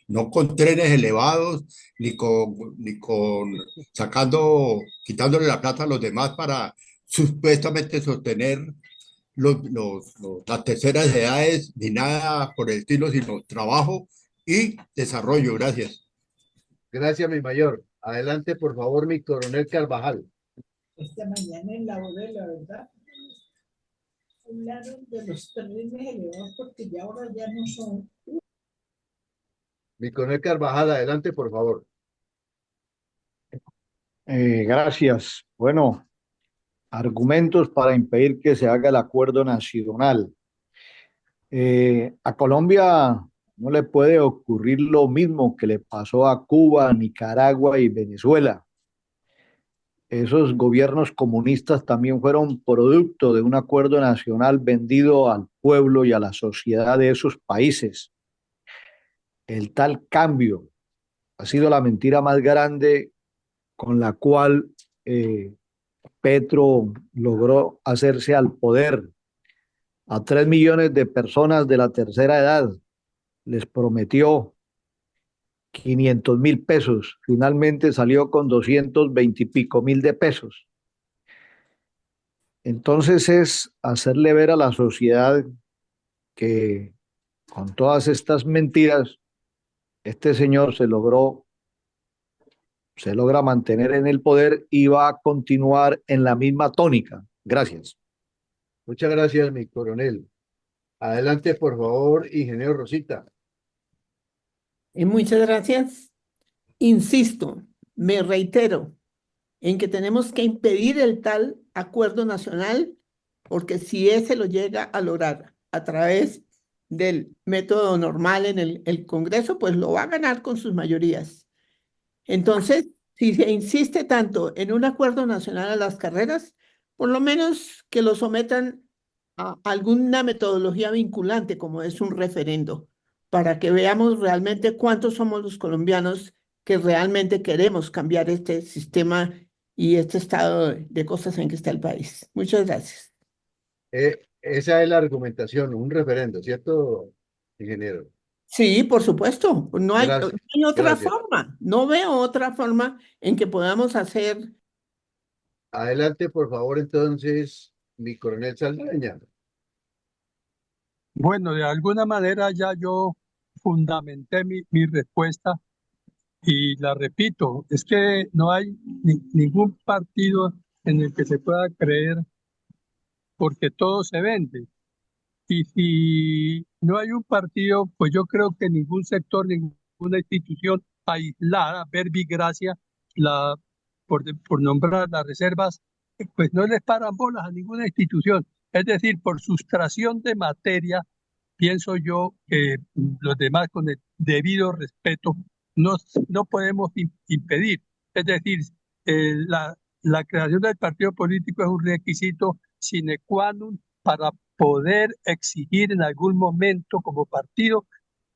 no con trenes elevados, ni con quitándole la plata a los demás para supuestamente sostener las terceras edades, ni nada por el estilo, sino trabajo y desarrollo. Gracias. Gracias, mi mayor. Adelante, por favor, mi coronel Carvajal. Esta mañana en la hora de la verdad hablaron de los trenes elevados porque ya ahora ya no son. Mi coronel Carvajal, adelante, por favor. Gracias. Bueno, argumentos para impedir que se haga el acuerdo nacional. A Colombia no le puede ocurrir lo mismo que le pasó a Cuba, Nicaragua y Venezuela. Esos gobiernos comunistas también fueron producto de un acuerdo nacional vendido al pueblo y a la sociedad de esos países. El tal cambio ha sido la mentira más grande con la cual Petro logró hacerse al poder. A 3 millones de personas de la tercera edad les prometió 500.000 pesos. Finalmente salió con 220 y pico mil de pesos. Entonces es hacerle ver a la sociedad que con todas estas mentiras, este señor se logra mantener en el poder y va a continuar en la misma tónica. Gracias. Muchas gracias, mi coronel. Adelante, por favor, ingeniero Rosita. Muchas gracias. Insisto, me reitero en que tenemos que impedir el tal acuerdo nacional, porque si ese lo llega a lograr a través del método normal en el Congreso, pues lo va a ganar con sus mayorías. Entonces, si se insiste tanto en un acuerdo nacional a las carreras, por lo menos que lo sometan a alguna metodología vinculante, como es un referendo, para que veamos realmente cuántos somos los colombianos que realmente queremos cambiar este sistema y este estado de cosas en que está el país. Muchas gracias. Esa es la argumentación, un referendo, ¿cierto, ingeniero? Sí, por supuesto. No hay Gracias, otra gracias. forma. No veo otra forma en que podamos hacer. Adelante, por favor, entonces, mi coronel Saldaña. Bueno, de alguna manera ya yo fundamenté mi respuesta y la repito, es que no hay ningún partido en el que se pueda creer porque todo se vende. Y si no hay un partido, pues yo creo que ningún sector, ninguna institución aislada, verbigracia, por nombrar las reservas, pues no les paran bolas a ninguna institución. Es decir, por sustracción de materia, pienso yo que los demás, con el debido respeto, no, no podemos impedir. Es decir, la creación del partido político es un requisito sine qua non para poder exigir en algún momento como partido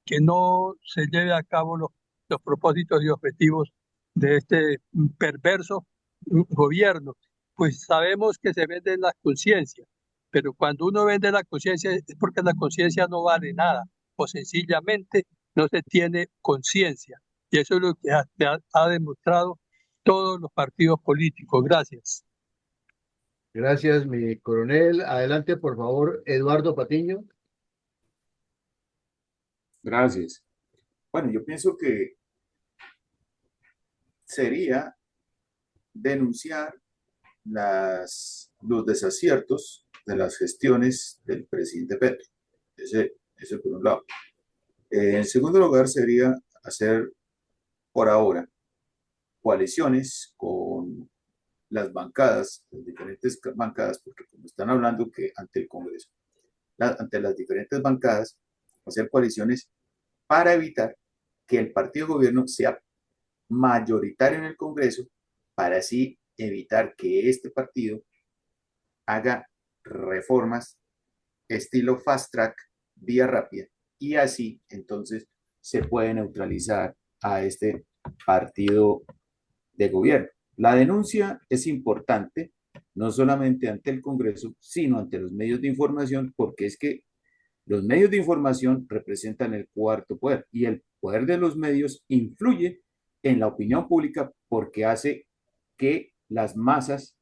que no se lleve a cabo los propósitos y objetivos de este perverso gobierno. Pues sabemos que se vende la conciencia, pero cuando uno vende la conciencia es porque la conciencia no vale nada o sencillamente no se tiene conciencia. Y eso es lo que ha demostrado todos los partidos políticos. Gracias. Gracias, mi coronel. Adelante, por favor, Eduardo Patiño. Gracias. Bueno, yo pienso que sería denunciar los desaciertos de las gestiones del presidente Petro. Ese por un lado. En segundo lugar, sería hacer por ahora coaliciones con las bancadas, las diferentes bancadas, porque como están hablando que ante el Congreso, ante las diferentes bancadas, hacer coaliciones para evitar que el partido de gobierno sea mayoritario en el Congreso, para así evitar que este partido haga reformas estilo fast track, vía rápida, y así entonces se puede neutralizar a este partido de gobierno. La denuncia es importante, no solamente ante el Congreso, sino ante los medios de información, porque es que los medios de información representan el cuarto poder y el poder de los medios influye en la opinión pública porque hace que las masas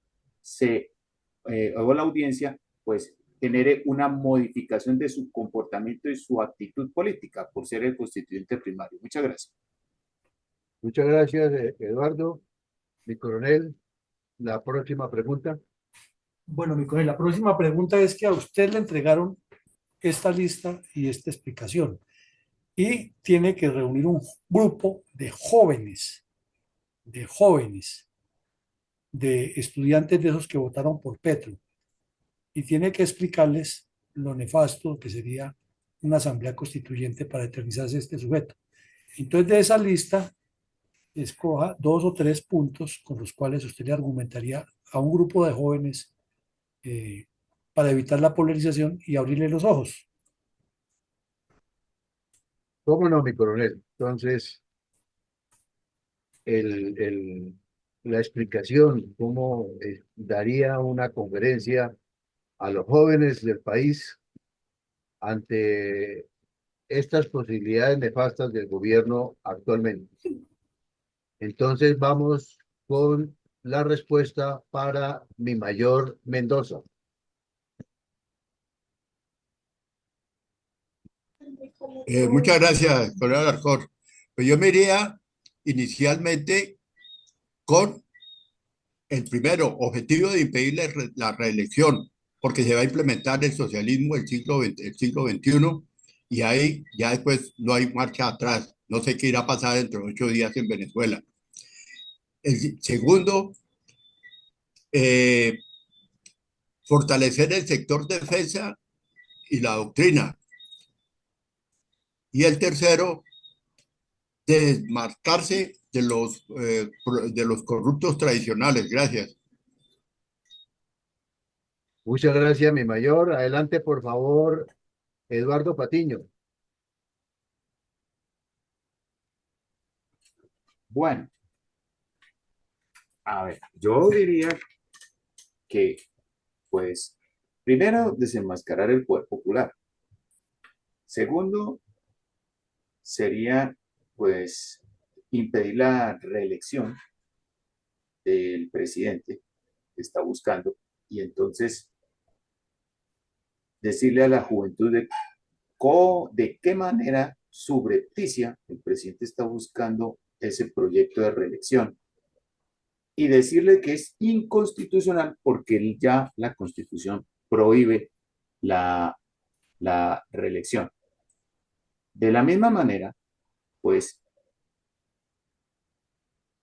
o la audiencia pues genere una modificación de su comportamiento y su actitud política por ser el constituyente primario. Muchas gracias. Muchas gracias, Eduardo. Mi coronel, la próxima pregunta. Bueno, mi coronel, la próxima pregunta es que a usted le entregaron esta lista y esta explicación y tiene que reunir un grupo de jóvenes, de estudiantes de esos que votaron por Petro y tiene que explicarles lo nefasto que sería una asamblea constituyente para eternizarse este sujeto. Entonces, de esa lista, escoja 2 o 3 puntos con los cuales usted le argumentaría a un grupo de jóvenes para evitar la polarización y abrirle los ojos. ¿Cómo no, mi coronel? Entonces, la explicación, cómo daría una conferencia a los jóvenes del país ante estas posibilidades nefastas del gobierno actualmente. Entonces vamos con la respuesta para mi mayor Mendoza. Muchas gracias, coronel Alarcón. Pues yo me iría inicialmente con el primero, objetivo de impedir la reelección, porque se va a implementar el socialismo del siglo XXI y ahí ya después no hay marcha atrás. No sé qué irá a pasar dentro de 8 días en Venezuela. El segundo, fortalecer el sector defensa y la doctrina. Y el tercero, desmarcarse de los corruptos tradicionales. Gracias. Muchas gracias, mi mayor. Adelante, por favor, Eduardo Patiño. Bueno, a ver, yo diría que, pues, primero, desenmascarar el poder popular. Segundo, sería, pues, impedir la reelección del presidente que está buscando y entonces decirle a la juventud de qué manera subrepticia el presidente está buscando ese proyecto de reelección y decirle que es inconstitucional porque ya la Constitución prohíbe la reelección. De la misma manera, pues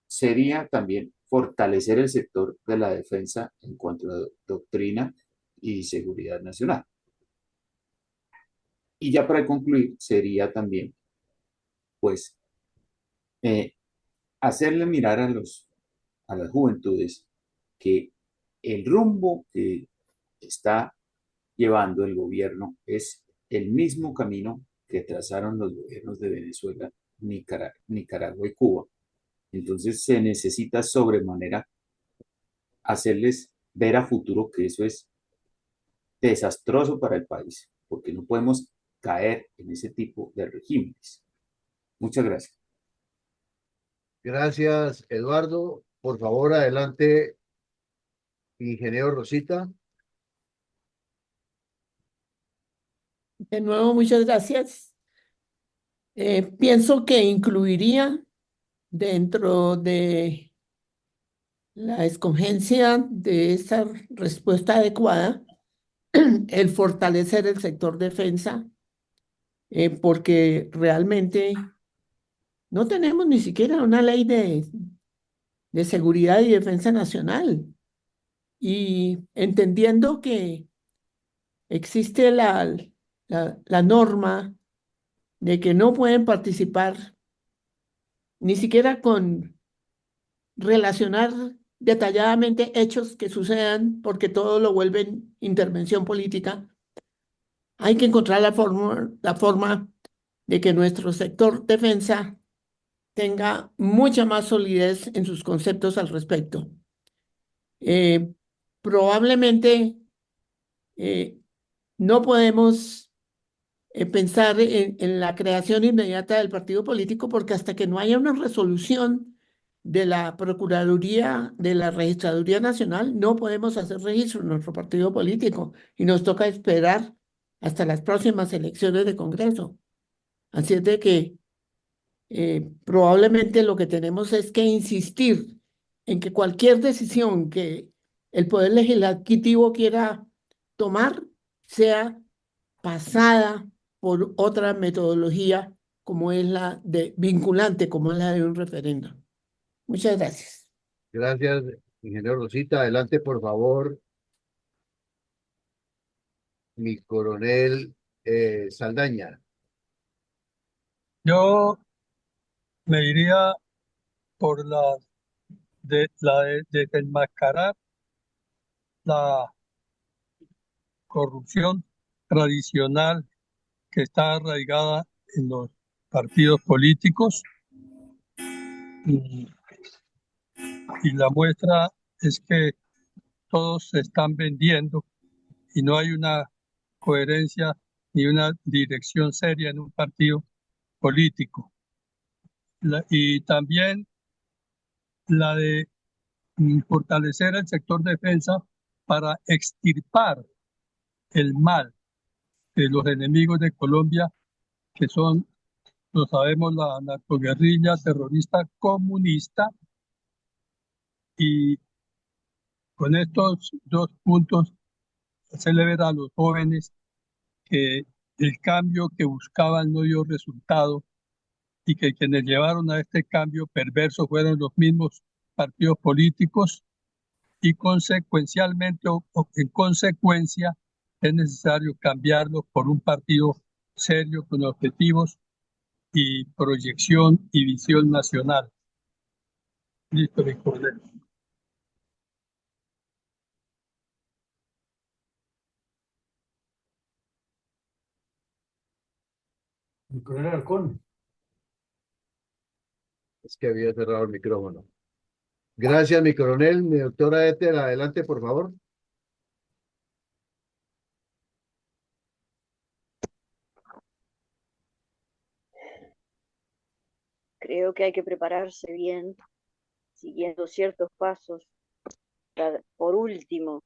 sería también fortalecer el sector de la defensa en cuanto a doctrina y seguridad nacional. Y ya para concluir, sería también, pues, eh, hacerle mirar a las juventudes que el rumbo que está llevando el gobierno es el mismo camino que trazaron los gobiernos de Venezuela, Nicaragua y Cuba. Entonces se necesita sobremanera hacerles ver a futuro que eso es desastroso para el país, porque no podemos caer en ese tipo de regímenes. Muchas gracias. Gracias, Eduardo. Por favor, adelante, ingeniero Rosita. De nuevo, muchas gracias. Pienso que incluiría dentro de la escogencia de esta respuesta adecuada el fortalecer el sector defensa, porque realmente no tenemos ni siquiera una ley de seguridad y defensa nacional. Y entendiendo que existe la norma de que no pueden participar ni siquiera con relacionar detalladamente hechos que sucedan porque todo lo vuelven intervención política, hay que encontrar la forma de que nuestro sector defensa tenga mucha más solidez en sus conceptos al respecto. Eh, Probablemente no podemos pensar en la creación inmediata del partido político porque hasta que no haya una resolución de la Procuraduría, de la Registraduría Nacional, no podemos hacer registro en nuestro partido político y nos toca esperar hasta las próximas elecciones de Congreso. Así es de que probablemente lo que tenemos es que insistir en que cualquier decisión que el Poder Legislativo quiera tomar sea pasada por otra metodología como es la de vinculante, como es la de un referendo. Muchas gracias. Gracias, ingeniero Rosita. Adelante, por favor, mi coronel Saldaña. Yo me iría por la de desenmascarar la corrupción tradicional que está arraigada en los partidos políticos y, y la muestra es que todos se están vendiendo y no hay una coherencia ni una dirección seria en un partido político. Y también la de fortalecer el sector defensa para extirpar el mal de los enemigos de Colombia, que son, lo sabemos, la narcoguerrilla terrorista comunista. Y con estos dos puntos, hacerle ver a los jóvenes que el cambio que buscaban no dio resultado y que quienes llevaron a este cambio perverso fueron los mismos partidos políticos y consecuencialmente o en consecuencia es necesario cambiarlo por un partido serio con objetivos y proyección y visión nacional. Listo, mi coronel. Mi coronel Alarcón. Es que había cerrado el micrófono. Gracias, mi coronel. Mi doctora Éter, adelante, por favor. Creo que hay que prepararse bien, siguiendo ciertos pasos, para, por último,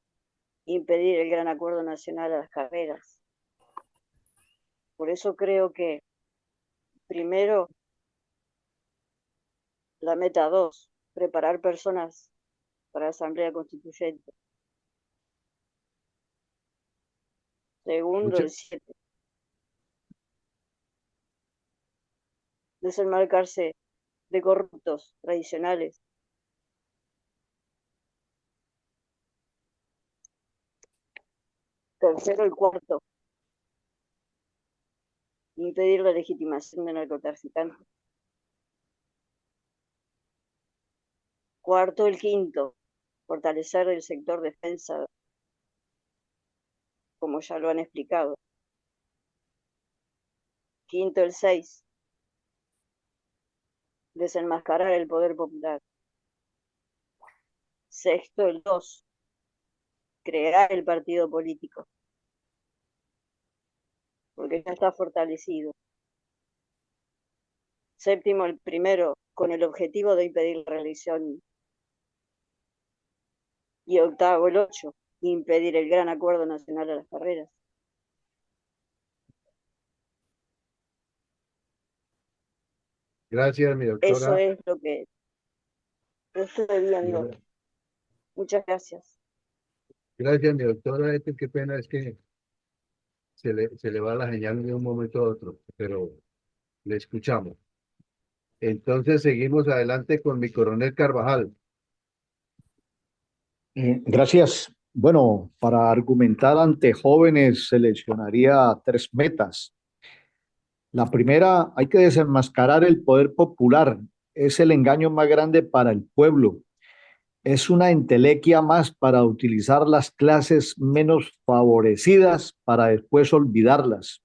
impedir el gran acuerdo nacional a las carreras. Por eso creo que, primero, la meta 2, preparar personas para la Asamblea Constituyente. Segundo, Muchas, el 7, desenmarcarse de corruptos tradicionales. Tercero, el cuarto, impedir la legitimación de narcotraficantes. Cuarto, el quinto, fortalecer el sector defensa, como ya lo han explicado. Quinto, el 6, desenmascarar el poder popular. Sexto, el 2, crear el partido político, porque ya está fortalecido. Séptimo, el primero, con el objetivo de impedir la reelección. Y octavo, el 8, impedir el gran acuerdo nacional a las carreras. Gracias, mi Eso doctora. es lo que estoy viendo. Muchas gracias. Gracias, mi doctora. Qué pena es que se le va la señal de un momento a otro, pero le escuchamos. Entonces seguimos adelante con mi coronel Carvajal. Gracias. Bueno, para argumentar ante jóvenes seleccionaría tres metas. La primera, hay que desenmascarar el poder popular. Es el engaño más grande para el pueblo. Es una entelequia más para utilizar las clases menos favorecidas para después olvidarlas.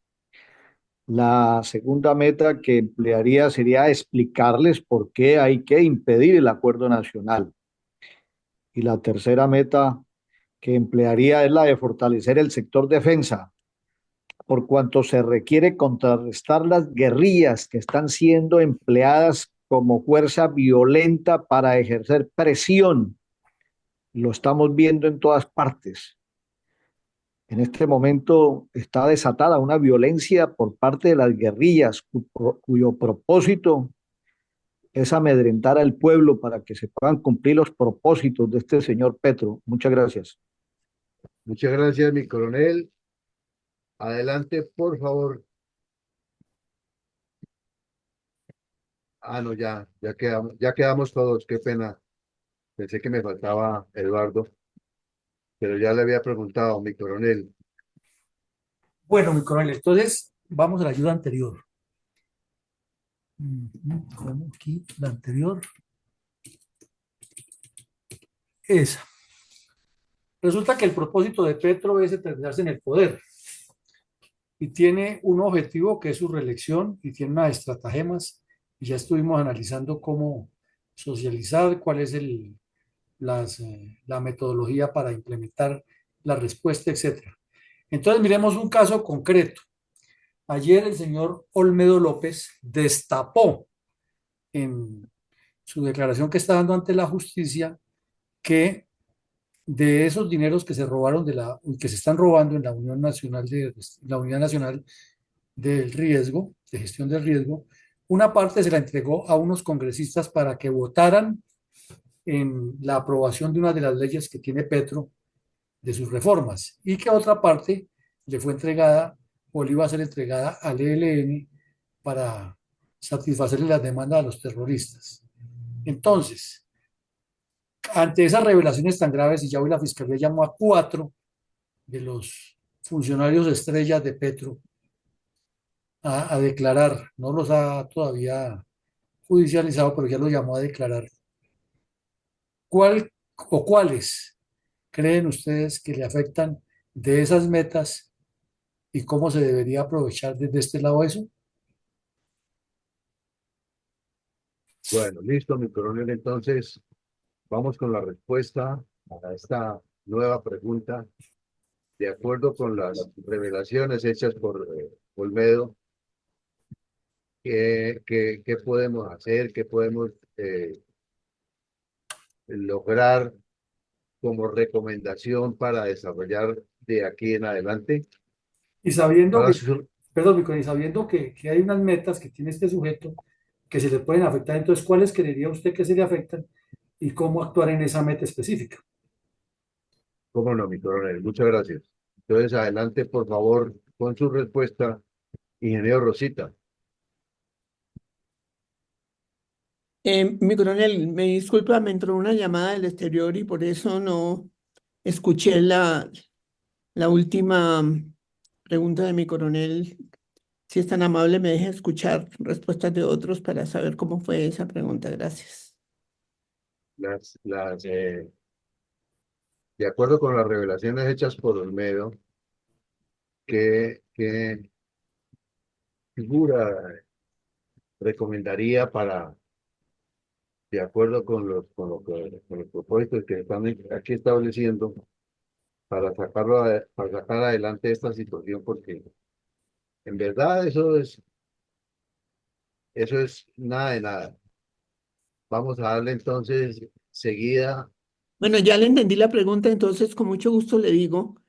La segunda meta que emplearía sería explicarles por qué hay que impedir el acuerdo nacional. Y la tercera meta que emplearía es la de fortalecer el sector defensa, por cuanto se requiere contrarrestar las guerrillas que están siendo empleadas como fuerza violenta para ejercer presión. Lo estamos viendo en todas partes. En este momento está desatada una violencia por parte de las guerrillas cuyo propósito es amedrentar al pueblo para que se puedan cumplir los propósitos de este señor Petro. Muchas gracias. Muchas gracias, mi coronel. Adelante, por favor. Ah, no, ya quedamos todos. Qué pena. Pensé que me faltaba Eduardo, pero ya le había preguntado, mi coronel. Bueno, mi coronel, entonces vamos a la ayuda anterior. ¿Cómo aquí? La anterior. Esa. Resulta que el propósito de Petro es eternizarse en el poder y tiene un objetivo que es su reelección y tiene unas estratagemas y ya estuvimos analizando cómo socializar, cuál es la metodología para implementar la respuesta, etcétera. Entonces miremos un caso concreto. Ayer el señor Olmedo López destapó en su declaración que está dando ante la justicia que de esos dineros que se robaron que se están robando en la Unidad Nacional del Riesgo, de Gestión del Riesgo, una parte se la entregó a unos congresistas para que votaran en la aprobación de una de las leyes que tiene Petro de sus reformas y que otra parte le fue entregada o le iba a ser entregada al ELN para satisfacerle las demandas a los terroristas. Entonces, ante esas revelaciones tan graves, y ya hoy la Fiscalía llamó a 4 de los funcionarios estrellas de Petro a declarar, no los ha todavía judicializado, pero ya los llamó a declarar. ¿Cuál o cuáles creen ustedes que le afectan de esas metas y cómo se debería aprovechar desde este lado eso? Bueno, listo, mi coronel. Entonces, vamos con la respuesta a esta nueva pregunta. De acuerdo con las revelaciones hechas por Olmedo, ¿qué podemos hacer? ¿Qué podemos lograr como recomendación para desarrollar de aquí en adelante? Y sabiendo Ahora, perdón, y sabiendo que hay unas metas que tiene este sujeto que se le pueden afectar, entonces, ¿cuáles creería usted que se le afectan y cómo actuar en esa meta específica? cómo no, mi coronel, muchas gracias. Entonces, adelante, por favor, con su respuesta, ingeniero Rosita. Mi coronel, me disculpa, me entró una llamada del exterior y por eso no escuché la última pregunta de mi coronel. Si es tan amable, me deja escuchar respuestas de otros para saber cómo fue esa pregunta. Gracias. de acuerdo con las revelaciones hechas por Olmedo, ¿qué figura recomendaría para, de acuerdo con los propósitos que están aquí estableciendo, para sacar adelante esta situación? Porque en verdad eso es nada de nada. Vamos a darle entonces seguida. Bueno, ya le entendí la pregunta, entonces con mucho gusto le digo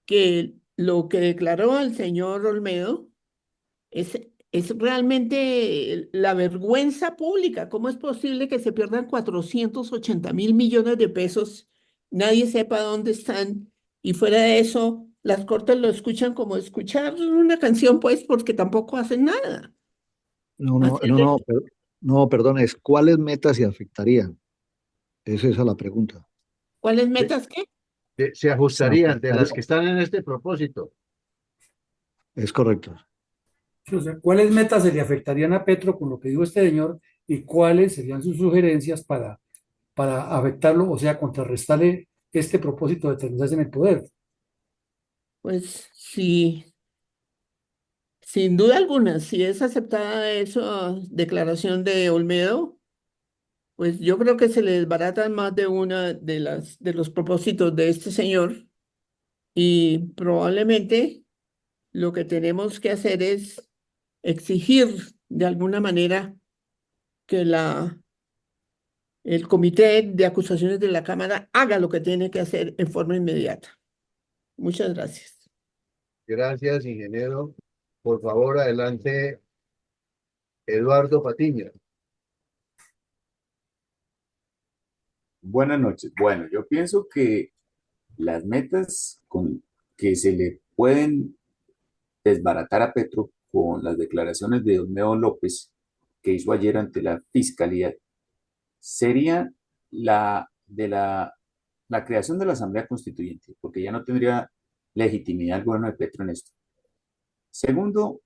que lo que declaró el señor Olmedo es realmente la vergüenza pública. ¿Cómo es posible que se pierdan 480.000 millones de pesos, nadie sepa dónde están y fuera de eso las cortes lo escuchan como escuchar una canción, pues, porque tampoco hacen nada? No, no, Así es no, de- no, no, perdón, es ¿cuáles metas se afectarían? Es esa la pregunta. ¿Cuáles Se, metas qué? se Se ajustarían de las que afectarían. están en este propósito. Es correcto. Sí, o sea, ¿cuáles metas se le afectarían a Petro con lo que dijo este señor y cuáles serían sus sugerencias para afectarlo, o sea, contrarrestarle este propósito de eternizarse en el poder? Pues sí, sin duda alguna, si es aceptada esa declaración de Olmedo, pues yo creo que se le desbaratan más de una de los propósitos de este señor y probablemente lo que tenemos que hacer es exigir de alguna manera que el comité de acusaciones de la Cámara haga lo que tiene que hacer en forma inmediata. Muchas gracias. Gracias, ingeniero. Por favor, adelante, Eduardo Patiño. Buenas noches. Bueno, yo pienso que las metas que se le pueden desbaratar a Petro con las declaraciones de Olmedo López que hizo ayer ante la Fiscalía sería la creación de la Asamblea Constituyente, porque ya no tendría legitimidad el gobierno de Petro en esto. Segundo,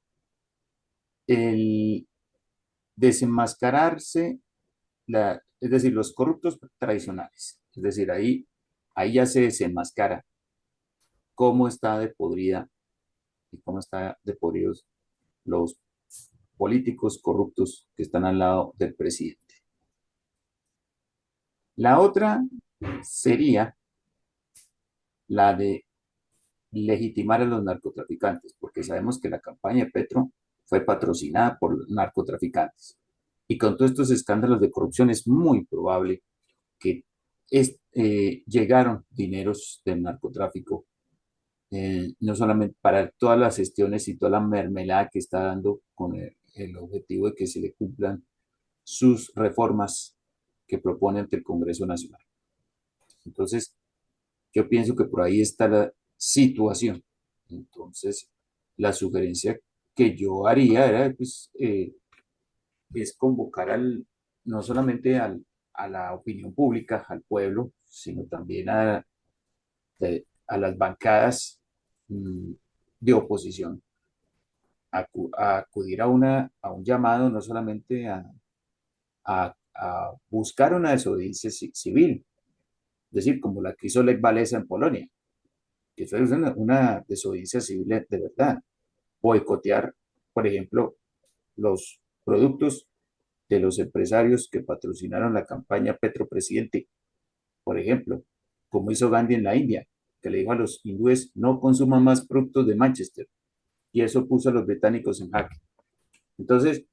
el desenmascararse, es decir, los corruptos tradicionales. Es decir, ahí ya se desenmascara cómo está de podrida y cómo está de podridos los políticos corruptos que están al lado del presidente. La otra sería la de legitimar a los narcotraficantes, porque sabemos que la campaña de Petro fue patrocinada por los narcotraficantes. Y con todos estos escándalos de corrupción es muy probable que llegaron dineros del narcotráfico, no solamente para todas las gestiones y toda la mermelada que está dando con el objetivo de que se le cumplan sus reformas que propone ante el Congreso Nacional. Entonces, yo pienso que por ahí está la situación. Entonces, la sugerencia que yo haría era, pues, es convocar no solamente a la opinión pública, al pueblo, sino también a las bancadas de oposición, a acudir a un llamado no solamente a buscar una desobediencia civil, es decir, como la que hizo Lech Walesa en Polonia, que fue una desobediencia civil de verdad, boicotear, por ejemplo, los productos de los empresarios que patrocinaron la campaña Petro Presidente, por ejemplo, como hizo Gandhi en la India, que le dijo a los hindúes no consuman más productos de Manchester, y eso puso a los británicos en jaque. Entonces,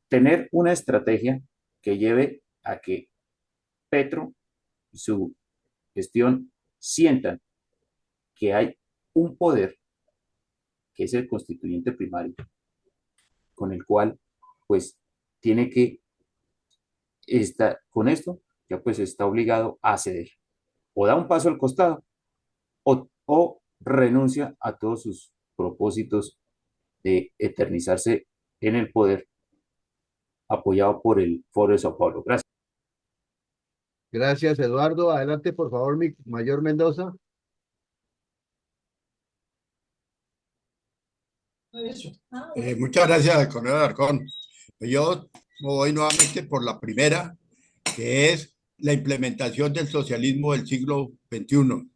tener una estrategia que lleve a que Petro y su gestión sientan que hay un poder, que es el constituyente primario, con el cual, pues, tiene que con esto, ya pues está obligado a ceder. O da un paso al costado, o renuncia a todos sus propósitos de eternizarse en el poder, apoyado por el Foro de Sao Paulo. Gracias. Gracias, Eduardo. Adelante, por favor, mi mayor Mendoza. Muchas gracias, coronel Alarcón. Yo me voy nuevamente por la primera, que es la implementación del socialismo del siglo XXI,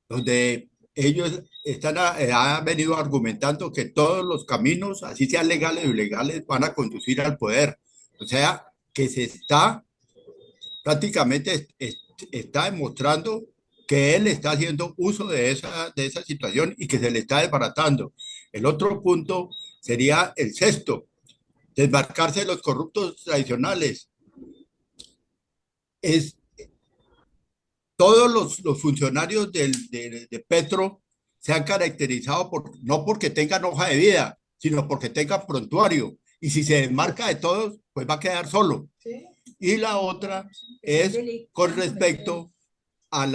donde ellos han venido argumentando que todos los caminos, así sean legales o ilegales, van a conducir al poder. O sea, que se está prácticamente está demostrando que él está haciendo uso de esa situación y que se le está desbaratando. El otro punto sería el sexto, desmarcarse de los corruptos tradicionales. Todos los funcionarios de Petro se han caracterizado no porque tengan hoja de vida, sino porque tengan prontuario. Y si se desmarca de todos, pues va a quedar solo. Sí. Y la otra es con respecto al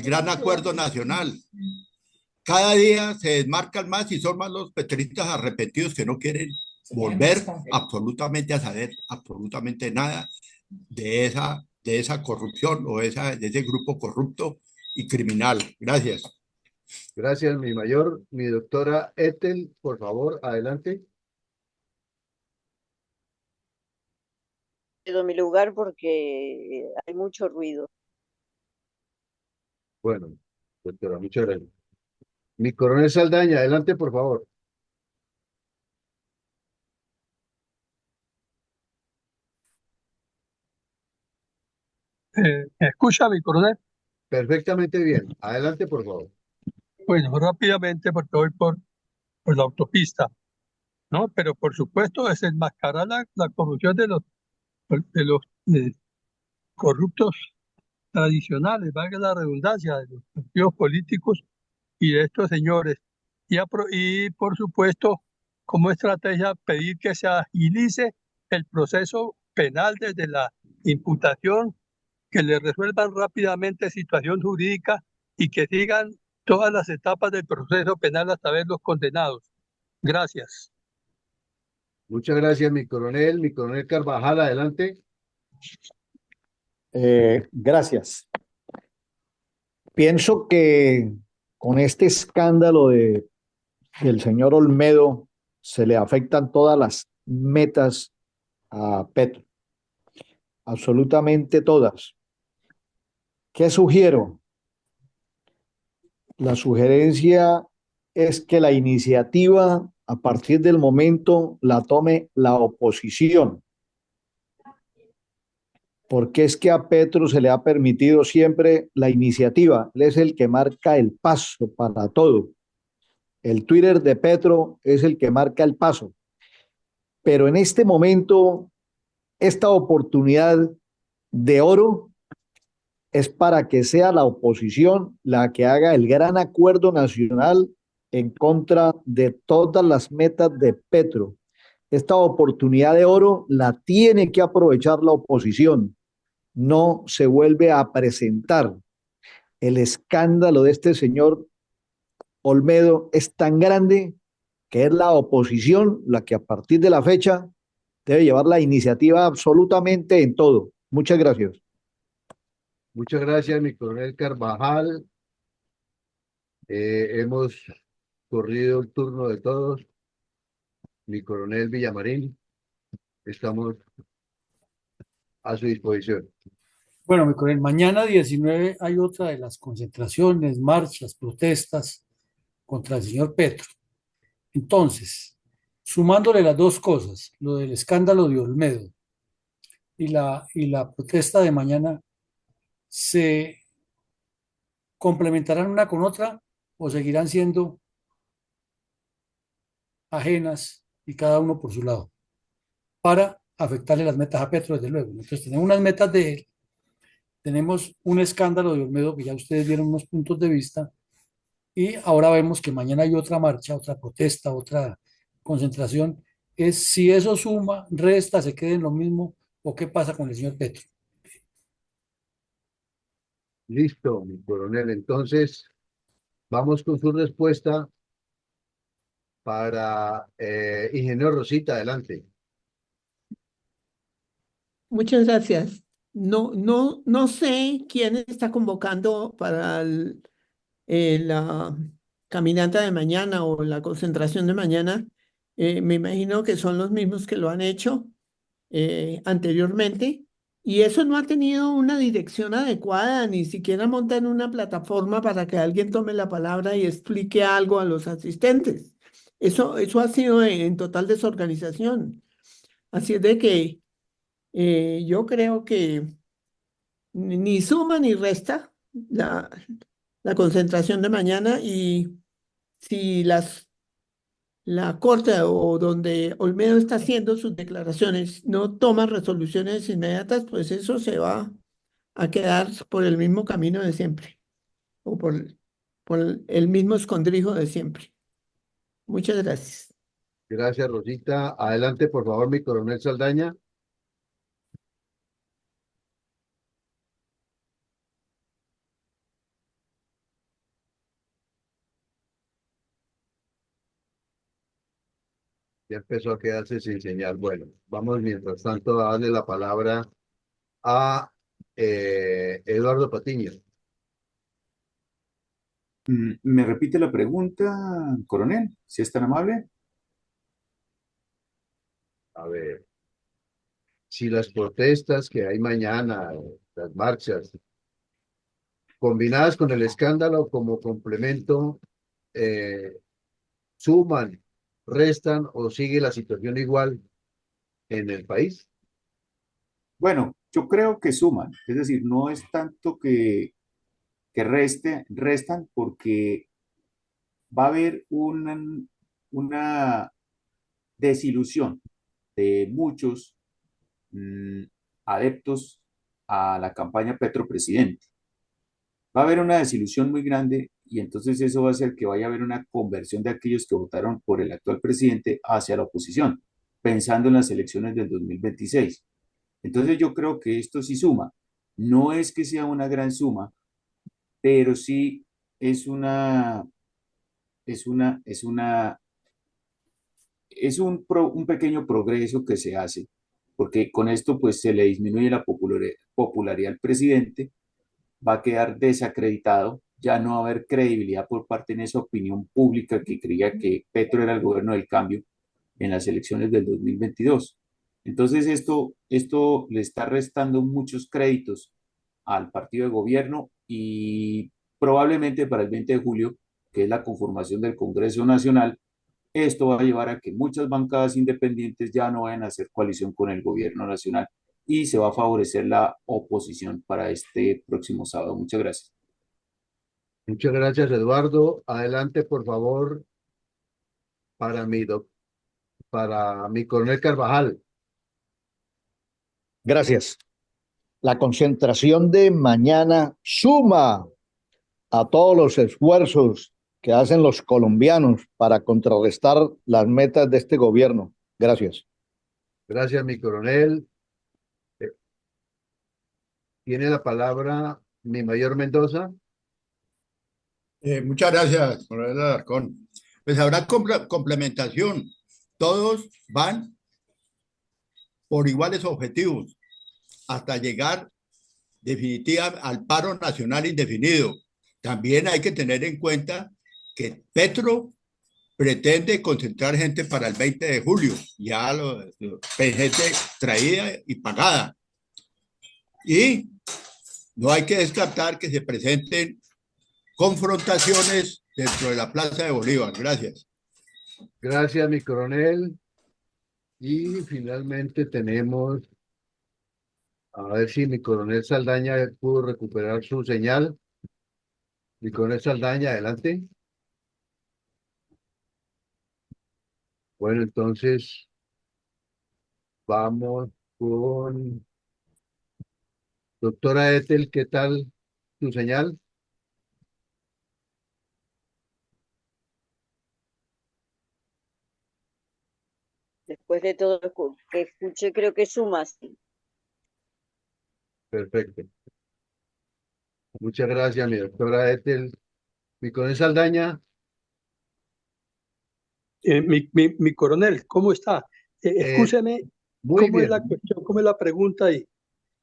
gran acuerdo nacional. Cada día se desmarcan más y son más los petristas arrepentidos que no quieren volver absolutamente a saber absolutamente nada de esa corrupción o de ese grupo corrupto y criminal. Gracias. Gracias, mi mayor. Mi doctora Ethel, por favor, adelante. Cedo mi lugar porque hay mucho ruido. Bueno, doctora, muchas gracias. Mi coronel Saldaña, adelante, por favor. ¿Me escucha, mi coronel? Perfectamente bien. Adelante, por favor. Bueno, rápidamente porque voy por la autopista, ¿no? Pero por supuesto desenmascarar la corrupción de los corruptos tradicionales, valga la redundancia, de los partidos políticos y de estos señores. Y por supuesto, como estrategia, pedir que se agilice el proceso penal desde la imputación, que le resuelvan rápidamente situación jurídica y que sigan todas las etapas del proceso penal hasta verlos condenados. Gracias. Muchas gracias, mi coronel. Mi coronel Carvajal, adelante. Gracias. Pienso que con este escándalo del señor Olmedo se le afectan todas las metas a Petro, absolutamente todas. ¿Qué sugiero? La sugerencia es que la iniciativa a partir del momento la tome la oposición, porque es que a Petro se le ha permitido siempre la iniciativa, él es el que marca el paso para todo. El Twitter de Petro es el que marca el paso. Pero en este momento, esta oportunidad de oro es para que sea la oposición la que haga el gran acuerdo nacional en contra de todas las metas de Petro. Esta oportunidad de oro la tiene que aprovechar la oposición. No se vuelve a presentar. El escándalo de este señor Olmedo es tan grande que es la oposición la que a partir de la fecha debe llevar la iniciativa absolutamente en todo. Muchas gracias. Muchas gracias, mi coronel Carvajal. Hemos corrido el turno de todos. Mi coronel Villamarín, estamos a su disposición. Bueno, mi coronel, mañana 19 hay otra de las concentraciones, marchas, protestas contra el señor Petro. Entonces, sumándole las dos cosas, lo del escándalo de Olmedo y la protesta de mañana, ¿se complementarán una con otra o seguirán siendo ajenas y cada uno por su lado para afectarle las metas a Petro, desde luego? Entonces, tenemos unas metas de él, tenemos un escándalo de Olmedo que ya ustedes dieron unos puntos de vista. Y ahora vemos que mañana hay otra marcha, otra protesta, otra concentración. Es si eso suma, resta, se queda en lo mismo, o qué pasa con el señor Petro. Listo, mi coronel. Entonces, vamos con su respuesta para ingeniero Rosita, adelante. Muchas gracias. No sé quién está convocando para la caminata de mañana o la concentración de mañana. Me imagino que son los mismos que lo han hecho anteriormente. Y eso no ha tenido una dirección adecuada, ni siquiera montan una plataforma para que alguien tome la palabra y explique algo a los asistentes. Eso ha sido en total desorganización. Así es de que yo creo que ni suma ni resta la concentración de mañana, y si la Corte o donde Olmedo está haciendo sus declaraciones no toma resoluciones inmediatas, pues eso se va a quedar por el mismo camino de siempre o por el mismo escondrijo de siempre. Muchas gracias. Gracias, Rosita. Adelante, por favor, mi coronel Saldaña. Ya empezó a quedarse sin señal. Bueno, vamos mientras tanto a darle la palabra a Eduardo Patiño. ¿Me repite la pregunta, coronel? Si es tan amable. A ver, si las protestas que hay mañana, las marchas, combinadas con el escándalo como complemento, eh, suman, restan o sigue la situación igual en el país. Bueno, yo creo que suman, es decir, no es tanto que restan porque va a haber una desilusión de muchos mm, adeptos a la campaña Petro Presidente. Va a haber una desilusión muy grande y entonces eso va a hacer que vaya a haber una conversión de aquellos que votaron por el actual presidente hacia la oposición, pensando en las elecciones del 2026. Entonces yo creo que esto sí suma. No es que sea una gran suma, pero sí es una, es una, es una, es un pequeño progreso que se hace, porque con esto pues se le disminuye la popularidad al presidente, va a quedar desacreditado, ya no va a haber credibilidad por parte de esa opinión pública que creía que Petro era el gobierno del cambio en las elecciones del 2022. Entonces esto le está restando muchos créditos al partido de gobierno y probablemente para el 20 de julio, que es la conformación del Congreso Nacional, esto va a llevar a que muchas bancadas independientes ya no vayan a hacer coalición con el gobierno nacional y se va a favorecer la oposición para este próximo sábado. Muchas gracias. Muchas gracias, Eduardo. Adelante, por favor, para para mi coronel Carvajal. Gracias. La concentración de mañana suma a todos los esfuerzos que hacen los colombianos para contrarrestar las metas de este gobierno. Gracias. Gracias, mi coronel. Tiene la palabra mi mayor Mendoza. Muchas gracias, coronel Alarcón. Pues habrá complementación. Todos van por iguales objetivos hasta llegar definitiva al paro nacional indefinido. También hay que tener en cuenta que Petro pretende concentrar gente para el 20 de julio, ya gente traída y pagada. Y no hay que descartar que se presenten confrontaciones dentro de la Plaza de Bolívar. Gracias. Gracias, mi coronel. Y finalmente tenemos, a ver si mi coronel Saldaña pudo recuperar su señal. Mi coronel Saldaña, adelante. Bueno, entonces vamos con doctora Ethel, ¿qué tal tu señal? Después de todo lo que escuché, creo que suma, sí. Perfecto. Muchas gracias, mi doctora Ethel. Mi coronel Saldaña, Mi coronel, ¿cómo está? Escúcheme, muy ¿cómo es la bien. cuestión? ¿Cómo es la pregunta y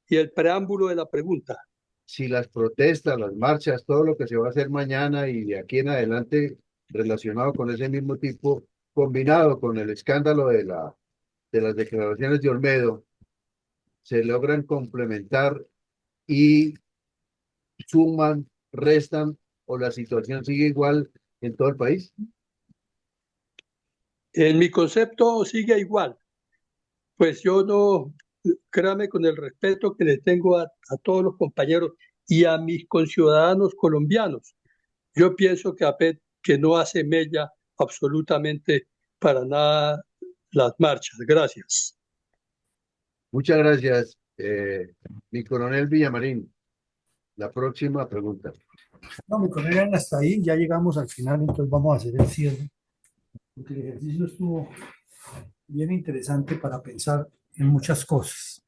el preámbulo de la pregunta? Si las protestas, las marchas, todo lo que se va a hacer mañana y de aquí en adelante relacionado con ese mismo tipo, combinado con el escándalo de las declaraciones de Olmedo, se logran complementar y suman, restan o la situación sigue igual en todo el país? En mi concepto sigue igual. Pues yo no, créame con el respeto que le tengo a todos los compañeros y a mis conciudadanos colombianos. Yo pienso que no hace mella absolutamente para nada las marchas. Gracias. Muchas gracias, mi coronel Villamarín. La próxima pregunta. No, mi coronel, hasta ahí ya llegamos al final, entonces vamos a hacer el cierre, porque el ejercicio estuvo bien interesante para pensar en muchas cosas.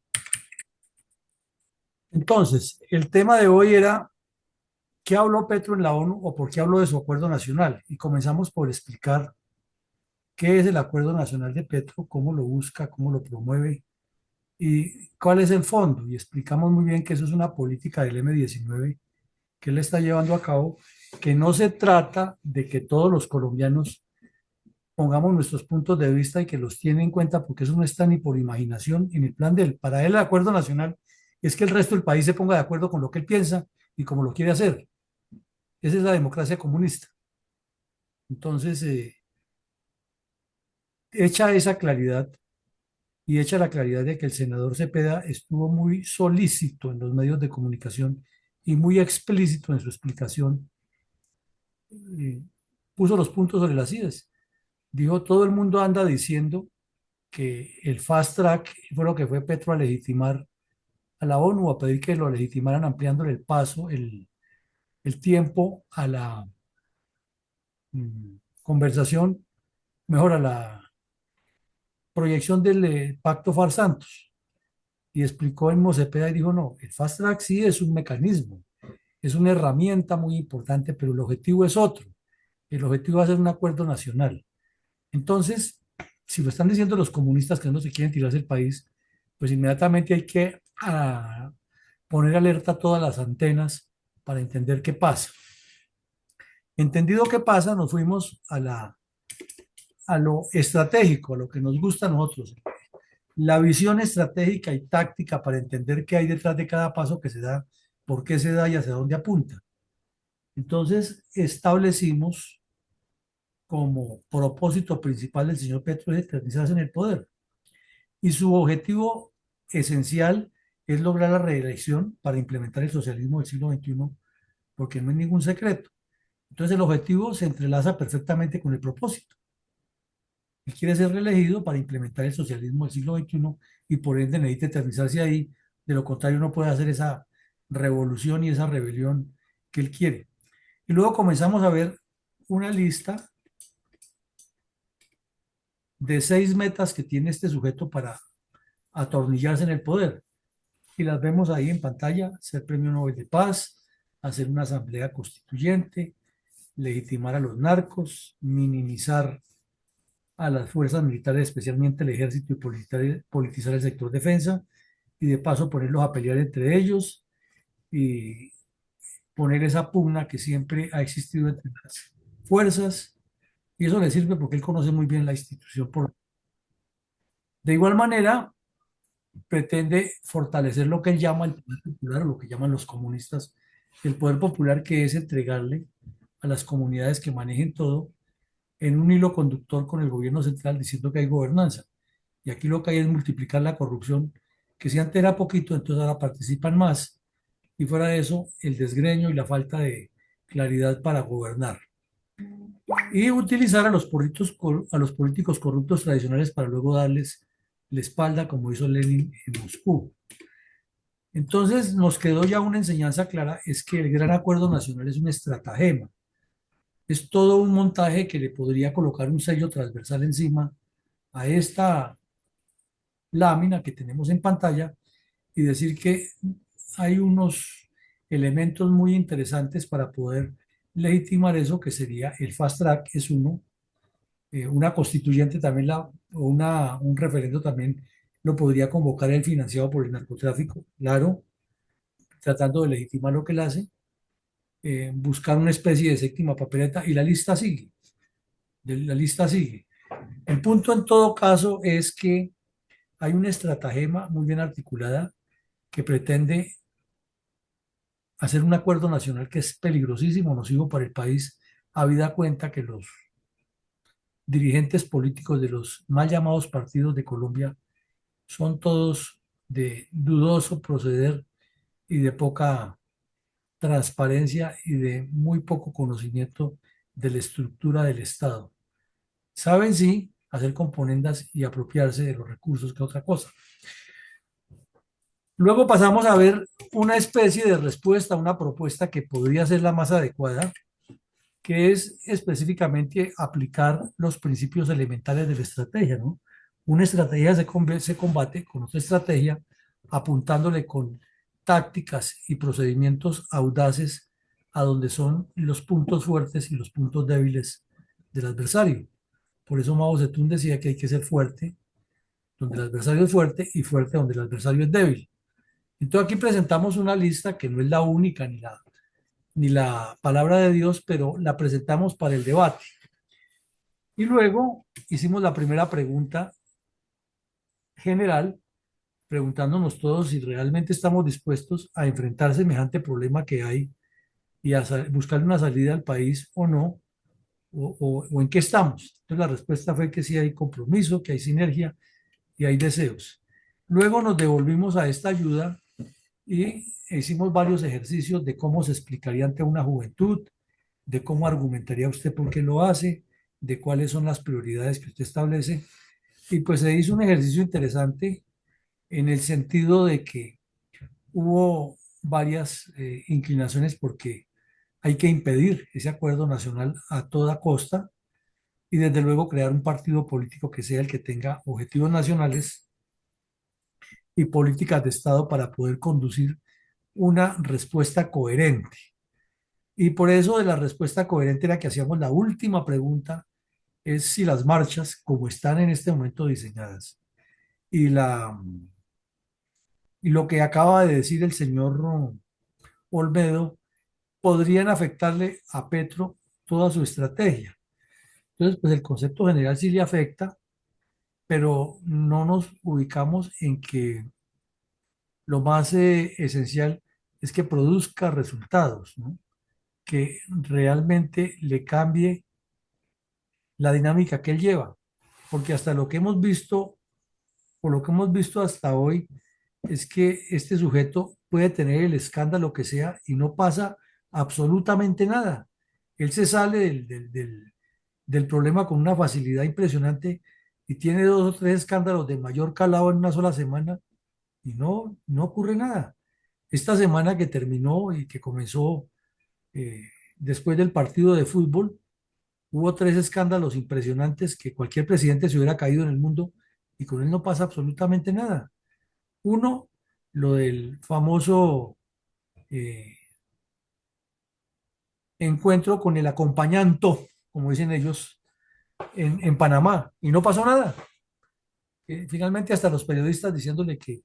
Entonces, el tema de hoy era ¿qué habló Petro en la ONU o por qué habló de su acuerdo nacional? Y comenzamos por explicar qué es el acuerdo nacional de Petro, cómo lo busca, cómo lo promueve y cuál es el fondo. Y explicamos muy bien que eso es una política del M19 que él está llevando a cabo, que no se trata de que todos los colombianos pongamos nuestros puntos de vista y que los tiene en cuenta, porque eso no está ni por imaginación en el plan de él. Para él el acuerdo nacional es que el resto del país se ponga de acuerdo con lo que él piensa y como lo quiere hacer. Esa es la democracia comunista. Entonces, hecha esa claridad y hecha la claridad de que el senador Cepeda estuvo muy solícito en los medios de comunicación y muy explícito en su explicación, puso los puntos sobre las IES. Dijo, todo el mundo anda diciendo que el fast track fue lo que fue Petro a legitimar a la ONU, a pedir que lo legitimaran ampliándole el paso, el tiempo a la conversación, mejor a la proyección del pacto Far-Santos. Y explicó en Cepeda y dijo, no, el fast track sí es un mecanismo, es una herramienta muy importante, pero el objetivo es otro. El objetivo va a ser un acuerdo nacional. Entonces, si lo están diciendo los comunistas que no se quieren tirarse el país, pues inmediatamente hay que poner alerta a todas las antenas para entender qué pasa. Entendido qué pasa, nos fuimos a lo estratégico, a lo que nos gusta a nosotros. La visión estratégica y táctica para entender qué hay detrás de cada paso que se da, por qué se da y hacia dónde apunta. Entonces, establecimos como propósito principal del señor Petro es eternizarse en el poder. Y su objetivo esencial es lograr la reelección para implementar el socialismo del siglo XXI, porque no es ningún secreto. Entonces el objetivo se entrelaza perfectamente con el propósito. Él quiere ser reelegido para implementar el socialismo del siglo XXI y por ende necesita eternizarse ahí. De lo contrario, no puede hacer esa revolución y esa rebelión que él quiere. Y luego comenzamos a ver una lista de 6 metas que tiene este sujeto para atornillarse en el poder. Y las vemos ahí en pantalla: ser premio Nobel de Paz, hacer una asamblea constituyente, legitimar a los narcos, minimizar a las fuerzas militares, especialmente el ejército, y politizar el sector defensa, y de paso ponerlos a pelear entre ellos y poner esa pugna que siempre ha existido entre las fuerzas, y eso le sirve porque él conoce muy bien la institución. De igual manera, pretende fortalecer lo que él llama el poder popular, o lo que llaman los comunistas el poder popular, que es entregarle a las comunidades que manejen todo en un hilo conductor con el gobierno central, diciendo que hay gobernanza. Y aquí lo que hay es multiplicar la corrupción, que si antes era poquito, entonces ahora participan más. Y fuera de eso, el desgreño y la falta de claridad para gobernar. Y utilizar a los políticos corruptos tradicionales para luego darles la espalda, como hizo Lenin en Moscú. Entonces nos quedó ya una enseñanza clara: es que el Gran Acuerdo Nacional es un estratagema, es todo un montaje que le podría colocar un sello transversal encima a esta lámina que tenemos en pantalla y decir que hay unos elementos muy interesantes para poder legitimar eso, que sería el fast track, es uno, una constituyente también, un referendo también lo podría convocar el financiado por el narcotráfico, claro, tratando de legitimar lo que él hace, buscar una especie de séptima papeleta, y la lista sigue, la lista sigue. El punto en todo caso es que hay una estratagema muy bien articulada que pretende hacer un acuerdo nacional que es peligrosísimo, nocivo para el país, habida cuenta que los dirigentes políticos de los mal llamados partidos de Colombia son todos de dudoso proceder y de poca transparencia y de muy poco conocimiento de la estructura del Estado. Saben sí hacer componendas y apropiarse de los recursos, que otra cosa. Luego pasamos a ver una especie de respuesta a una propuesta que podría ser la más adecuada, que es específicamente aplicar los principios elementales de la estrategia, ¿no? Una estrategia se combate con otra estrategia, apuntándole con tácticas y procedimientos audaces a donde son los puntos fuertes y los puntos débiles del adversario. Por eso Mao Zedong decía que hay que ser fuerte donde el adversario es fuerte y fuerte donde el adversario es débil. Entonces aquí presentamos una lista que no es la única ni la palabra de Dios, pero la presentamos para el debate. Y luego hicimos la primera pregunta general, preguntándonos todos si realmente estamos dispuestos a enfrentar semejante problema que hay y a buscar una salida al país o no, o en qué estamos. Entonces la respuesta fue que sí hay compromiso, que hay sinergia y hay deseos. Luego nos devolvimos a esta ayuda y hicimos varios ejercicios de cómo se explicaría ante una juventud, de cómo argumentaría usted por qué lo hace, de cuáles son las prioridades que usted establece. Y pues se hizo un ejercicio interesante en el sentido de que hubo varias inclinaciones porque hay que impedir ese acuerdo nacional a toda costa y desde luego crear un partido político que sea el que tenga objetivos nacionales y políticas de Estado para poder conducir una respuesta coherente. Y por eso de la respuesta coherente era que hacíamos la última pregunta, es si las marchas, como están en este momento diseñadas, y lo que acaba de decir el señor Olmedo, podrían afectarle a Petro toda su estrategia. Entonces, pues el concepto general sí le afecta, pero no nos ubicamos en que lo más esencial es que produzca resultados, ¿no? Que realmente le cambie la dinámica que él lleva, porque hasta lo que hemos visto, o lo que hemos visto hasta hoy, es que este sujeto puede tener el escándalo que sea y no pasa absolutamente nada. Él se sale del problema con una facilidad impresionante y tiene 2 o 3 escándalos de mayor calado en una sola semana y no ocurre nada. Esta semana que terminó y que comenzó eh, después del partido de fútbol, hubo 3 escándalos impresionantes que cualquier presidente se hubiera caído en el mundo y con él no pasa absolutamente nada. Uno, lo del famoso eh, encuentro con el acompañanto, como dicen ellos, en Panamá, y no pasó nada. Finalmente, hasta los periodistas diciéndole que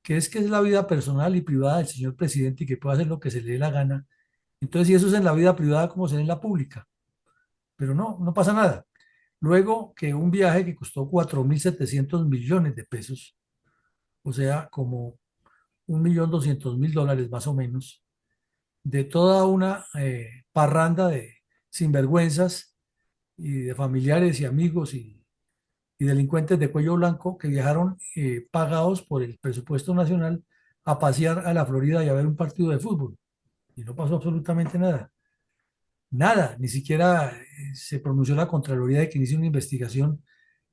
es la vida personal y privada del señor presidente y que puede hacer lo que se le dé la gana. Entonces, si eso es en la vida privada, ¿cómo será en la pública? Pero no pasa nada. Luego que un viaje que costó 4.700 millones de pesos, o sea, como 1.200.000 dólares más o menos, de toda una parranda de sinvergüenzas y de familiares y amigos y delincuentes de cuello blanco que viajaron pagados por el presupuesto nacional a pasear a la Florida y a ver un partido de fútbol. Y no pasó absolutamente nada. Nada, ni siquiera se pronunció la Contraloría de que inicie una investigación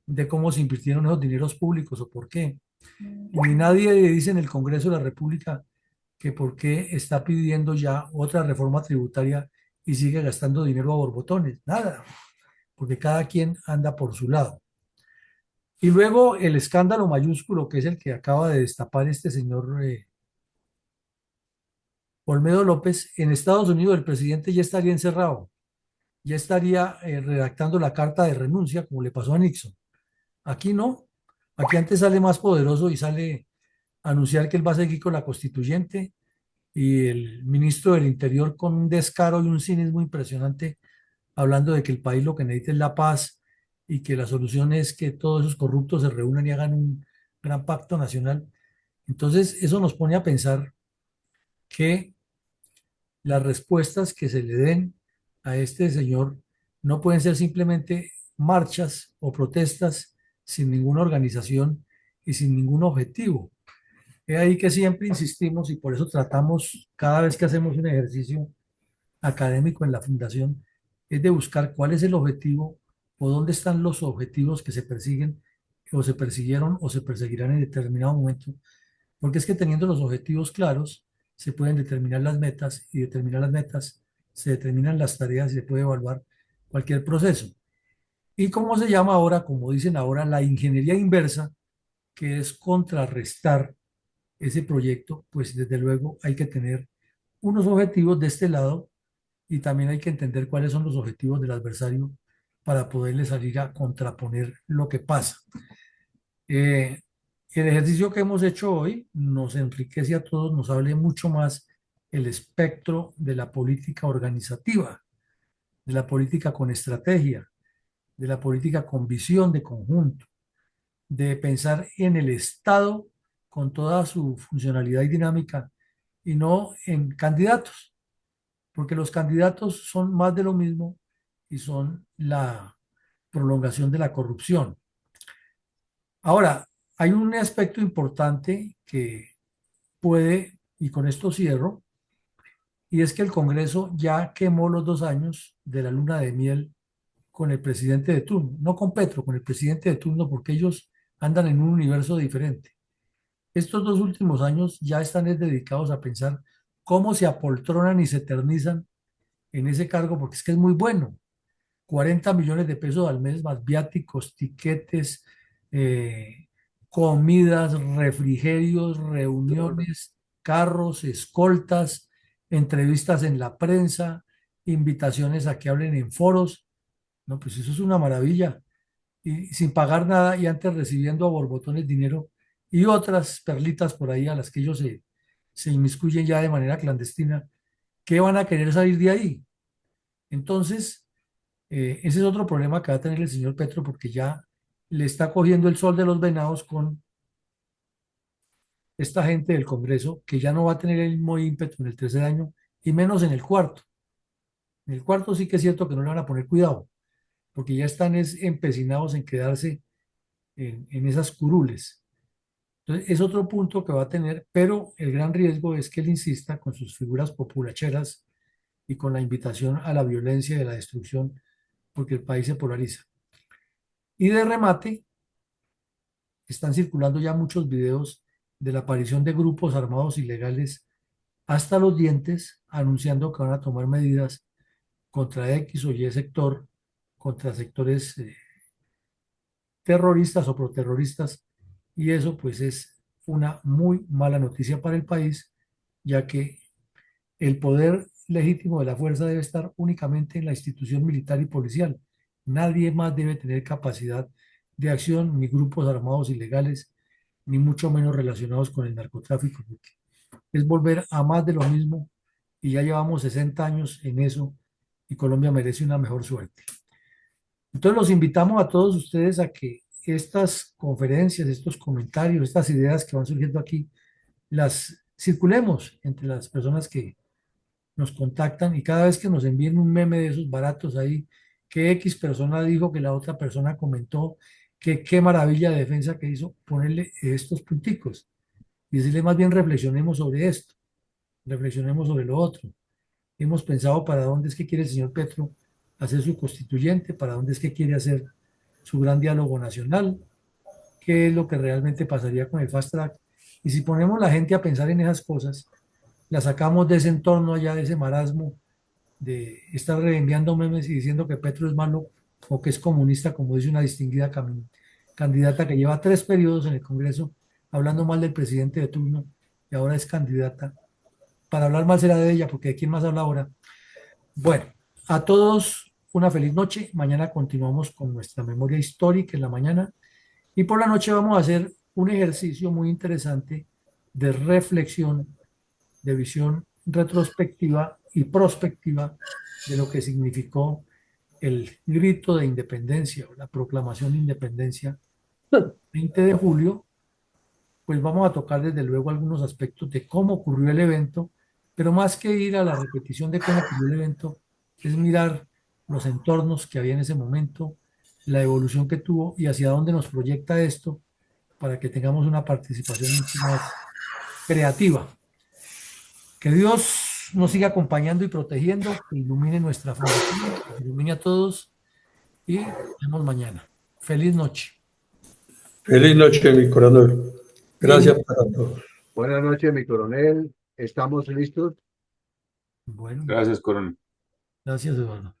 de cómo se invirtieron esos dineros públicos o por qué. Ni nadie dice en el Congreso de la República que por qué está pidiendo ya otra reforma tributaria y sigue gastando dinero a borbotones. Nada, porque cada quien anda por su lado. Y luego el escándalo mayúsculo, que es el que acaba de destapar este señor Olmedo López, en Estados Unidos el presidente ya estaría encerrado, ya estaría redactando la carta de renuncia, como le pasó a Nixon. Aquí no, aquí antes sale más poderoso y sale a anunciar que él va a seguir con la constituyente y el ministro del Interior con un descaro y un cinismo impresionante, hablando de que el país lo que necesita es la paz y que la solución es que todos esos corruptos se reúnan y hagan gran pacto nacional. Entonces, eso nos pone a pensar que las respuestas que se le den a este señor no pueden ser simplemente marchas o protestas sin ninguna organización y sin ningún objetivo. Es ahí que siempre insistimos y por eso tratamos cada vez que hacemos un ejercicio académico en la fundación, es de buscar cuál es el objetivo o dónde están los objetivos que se persiguen o se persiguieron o se perseguirán en determinado momento, porque es que teniendo los objetivos claros, se pueden determinar las metas y determinar las metas, se determinan las tareas y se puede evaluar cualquier proceso. Y como se llama ahora, como dicen ahora, la ingeniería inversa, que es contrarrestar ese proyecto, pues desde luego hay que tener unos objetivos de este lado y también hay que entender cuáles son los objetivos del adversario para poderle salir a contraponer lo que pasa. Eh, el ejercicio que hemos hecho hoy nos enriquece a todos, nos hable mucho más el espectro de la política organizativa, de la política con estrategia, de la política con visión de conjunto, de pensar en el Estado con toda su funcionalidad y dinámica y no en candidatos, porque los candidatos son más de lo mismo y son la prolongación de la corrupción. Ahora, hay un aspecto importante que puede, y con esto cierro, y es que el Congreso ya quemó los 2 años de la luna de miel con el presidente de turno, no con Petro, con el presidente de turno, porque ellos andan en un universo diferente. Estos 2 últimos años ya están dedicados a pensar cómo se apoltronan y se eternizan en ese cargo, porque es que es muy bueno. 40 millones de pesos al mes, más viáticos, tiquetes, eh, comidas, refrigerios, reuniones, carros, escoltas, entrevistas en la prensa, invitaciones a que hablen en foros. No, pues eso es una maravilla. Y sin pagar nada y antes recibiendo a borbotones dinero y otras perlitas por ahí a las que ellos se inmiscuyen ya de manera clandestina. ¿Qué van a querer salir de ahí? Entonces, ese es otro problema que va a tener el señor Petro porque ya le está cogiendo el sol de los venados con esta gente del Congreso que ya no va a tener el mismo ímpetu en el tercer año y menos en el cuarto. En el cuarto sí que es cierto que no le van a poner cuidado porque ya están empecinados en quedarse en esas curules. Entonces, es otro punto que va a tener, pero el gran riesgo es que él insista con sus figuras populacheras y con la invitación a la violencia y a la destrucción porque el país se polariza. Y de remate, están circulando ya muchos videos de la aparición de grupos armados ilegales hasta los dientes, anunciando que van a tomar medidas contra X o Y sector, contra sectores terroristas o proterroristas, y eso pues es una muy mala noticia para el país, ya que el poder legítimo de la fuerza debe estar únicamente en la institución militar y policial. Nadie más debe tener capacidad de acción, ni grupos armados ilegales, ni mucho menos relacionados con el narcotráfico, porque es volver a más de lo mismo y ya llevamos 60 años en eso y Colombia merece una mejor suerte. Entonces los invitamos a todos ustedes a que estas conferencias, estos comentarios, estas ideas que van surgiendo aquí, las circulemos entre las personas que nos contactan y cada vez que nos envíen un meme de esos baratos ahí, que X persona dijo, que la otra persona comentó, que qué maravilla de defensa que hizo, ponerle estos punticos y decirle más bien reflexionemos sobre esto, reflexionemos sobre lo otro. Hemos pensado para dónde es que quiere el señor Petro hacer su constituyente, para dónde es que quiere hacer su gran diálogo nacional, qué es lo que realmente pasaría con el fast track. Y si ponemos la gente a pensar en esas cosas, la sacamos de ese entorno allá, de ese marasmo, de estar reenviando memes y diciendo que Petro es malo o que es comunista, como dice una distinguida candidata que lleva 3 periodos en el Congreso hablando mal del presidente de turno y ahora es candidata. Para hablar mal será de ella, porque ¿de quién más habla ahora? Bueno, a todos una feliz noche. Mañana continuamos con nuestra memoria histórica en la mañana y por la noche vamos a hacer un ejercicio muy interesante de reflexión, de visión retrospectiva y prospectiva de lo que significó el grito de independencia o la proclamación de independencia 20 de julio pues vamos a tocar desde luego algunos aspectos de cómo ocurrió el evento, pero más que ir a la repetición de cómo ocurrió el evento, es mirar los entornos que había en ese momento, la evolución que tuvo y hacia dónde nos proyecta esto para que tengamos una participación mucho más creativa. Que Dios nos siga acompañando y protegiendo, que ilumine nuestra fundación, que ilumine a todos y nos vemos mañana. Feliz noche. Feliz noche, mi coronel. Gracias para todos. Buenas noches, mi coronel. ¿Estamos listos? Bueno, Gracias, coronel. gracias, Eduardo.